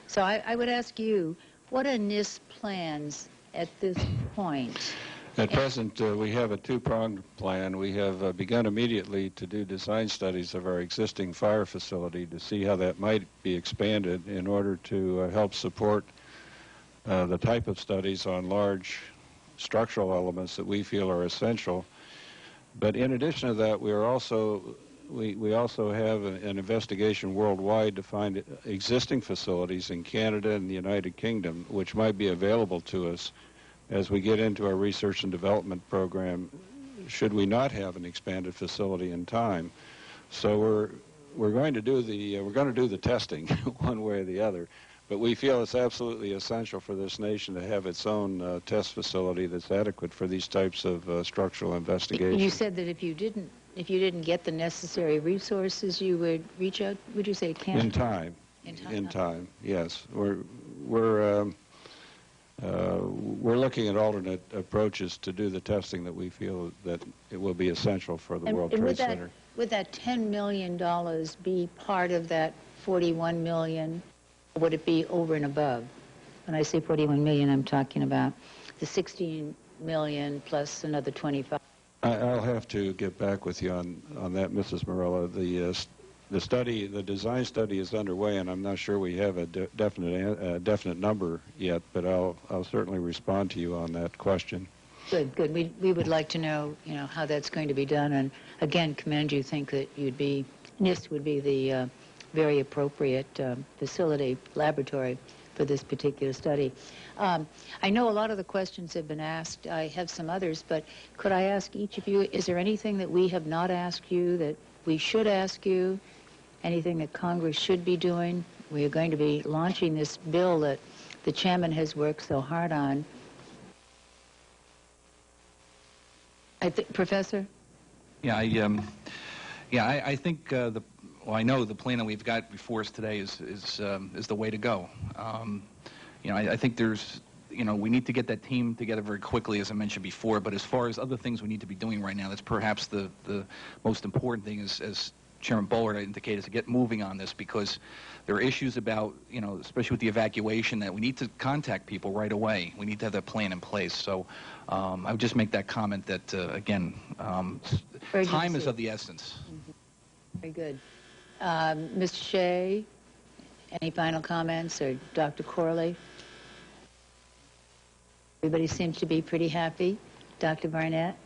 So I would ask you, what are NIST plans at this point? At present, we have a two-pronged plan. We have begun immediately to do design studies of our existing fire facility to see how that might be expanded in order to help support the type of studies on large structural elements that we feel are essential. But in addition to that, we also have an investigation worldwide to find existing facilities in Canada and the United Kingdom which might be available to us as we get into our research and development program, should we not have an expanded facility in time. So we're going to do the testing one way or the other, but we feel it's absolutely essential for this nation to have its own test facility that's adequate for these types of structural investigations. You said that if you didn't get the necessary resources, you would reach out. Would you say Canada? In time, yes. We're looking at alternate approaches to do the testing that we feel that it will be essential for the World Trade Center. Would that $10 million be part of that $41 million? Or would it be over and above? When I say $41 million, I'm talking about the $16 million plus another 25. I'll have to get back with you on that, Mrs. Morella. The study, the design study is underway, and I'm not sure we have a definite number yet, but I'll certainly respond to you on that question. Good, good. We would like to know, how that's going to be done, and again, commend you. Think that NIST would be the very appropriate facility, laboratory for this particular study. I know a lot of the questions have been asked. I have some others, but could I ask each of you, is there anything that we have not asked you that we should ask you? Anything that Congress should be doing? We are going to be launching this bill that the chairman has worked so hard on. Professor? Yeah, I think well, I know the plan that we've got before us today is the way to go. I think there's, we need to get that team together very quickly, as I mentioned before. But as far as other things we need to be doing right now, that's perhaps the most important thing, as Chairman Bullard indicated, is to get moving on this, because there are issues about, especially with the evacuation, that we need to contact people right away. We need to have that plan in place. So I would just make that comment that, again, time is of the essence. Mm-hmm. Very good. Mr. Shea, any final comments, or Dr. Corley? Everybody seems to be pretty happy. Dr. Barnett?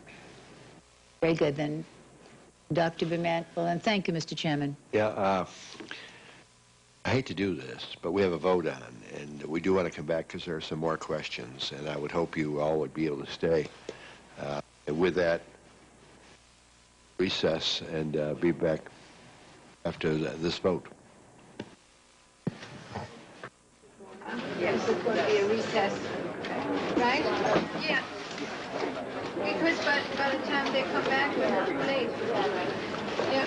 Very good, then. Dr. Burnett, well, and thank you, Mr. Chairman. Yeah, I hate to do this, but we have a vote on, and we do want to come back because there are some more questions, and I would hope you all would be able to stay. And with that, recess and be back after this vote. Yes, it's going to be a recess, right? Yeah. Because by the time they come back, we're too late. Yeah.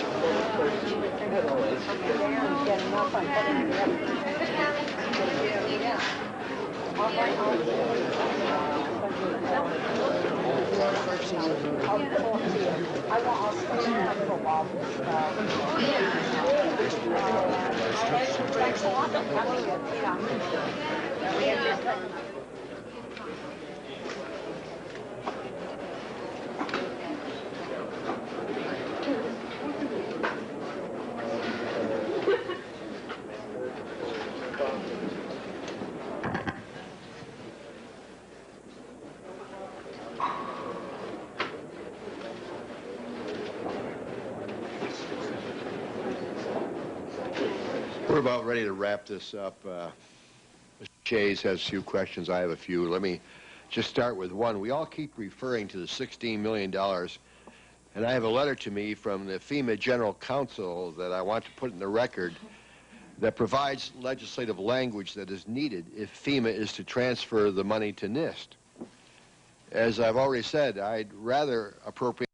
We're about ready to wrap this up. Mr. Shays has a few questions. I have a few. Let me just start with one. We all keep referring to the $16 million, and I have a letter to me from the FEMA General Counsel that I want to put in the record that provides legislative language that is needed if FEMA is to transfer the money to NIST. As I've already said, I'd rather appropriate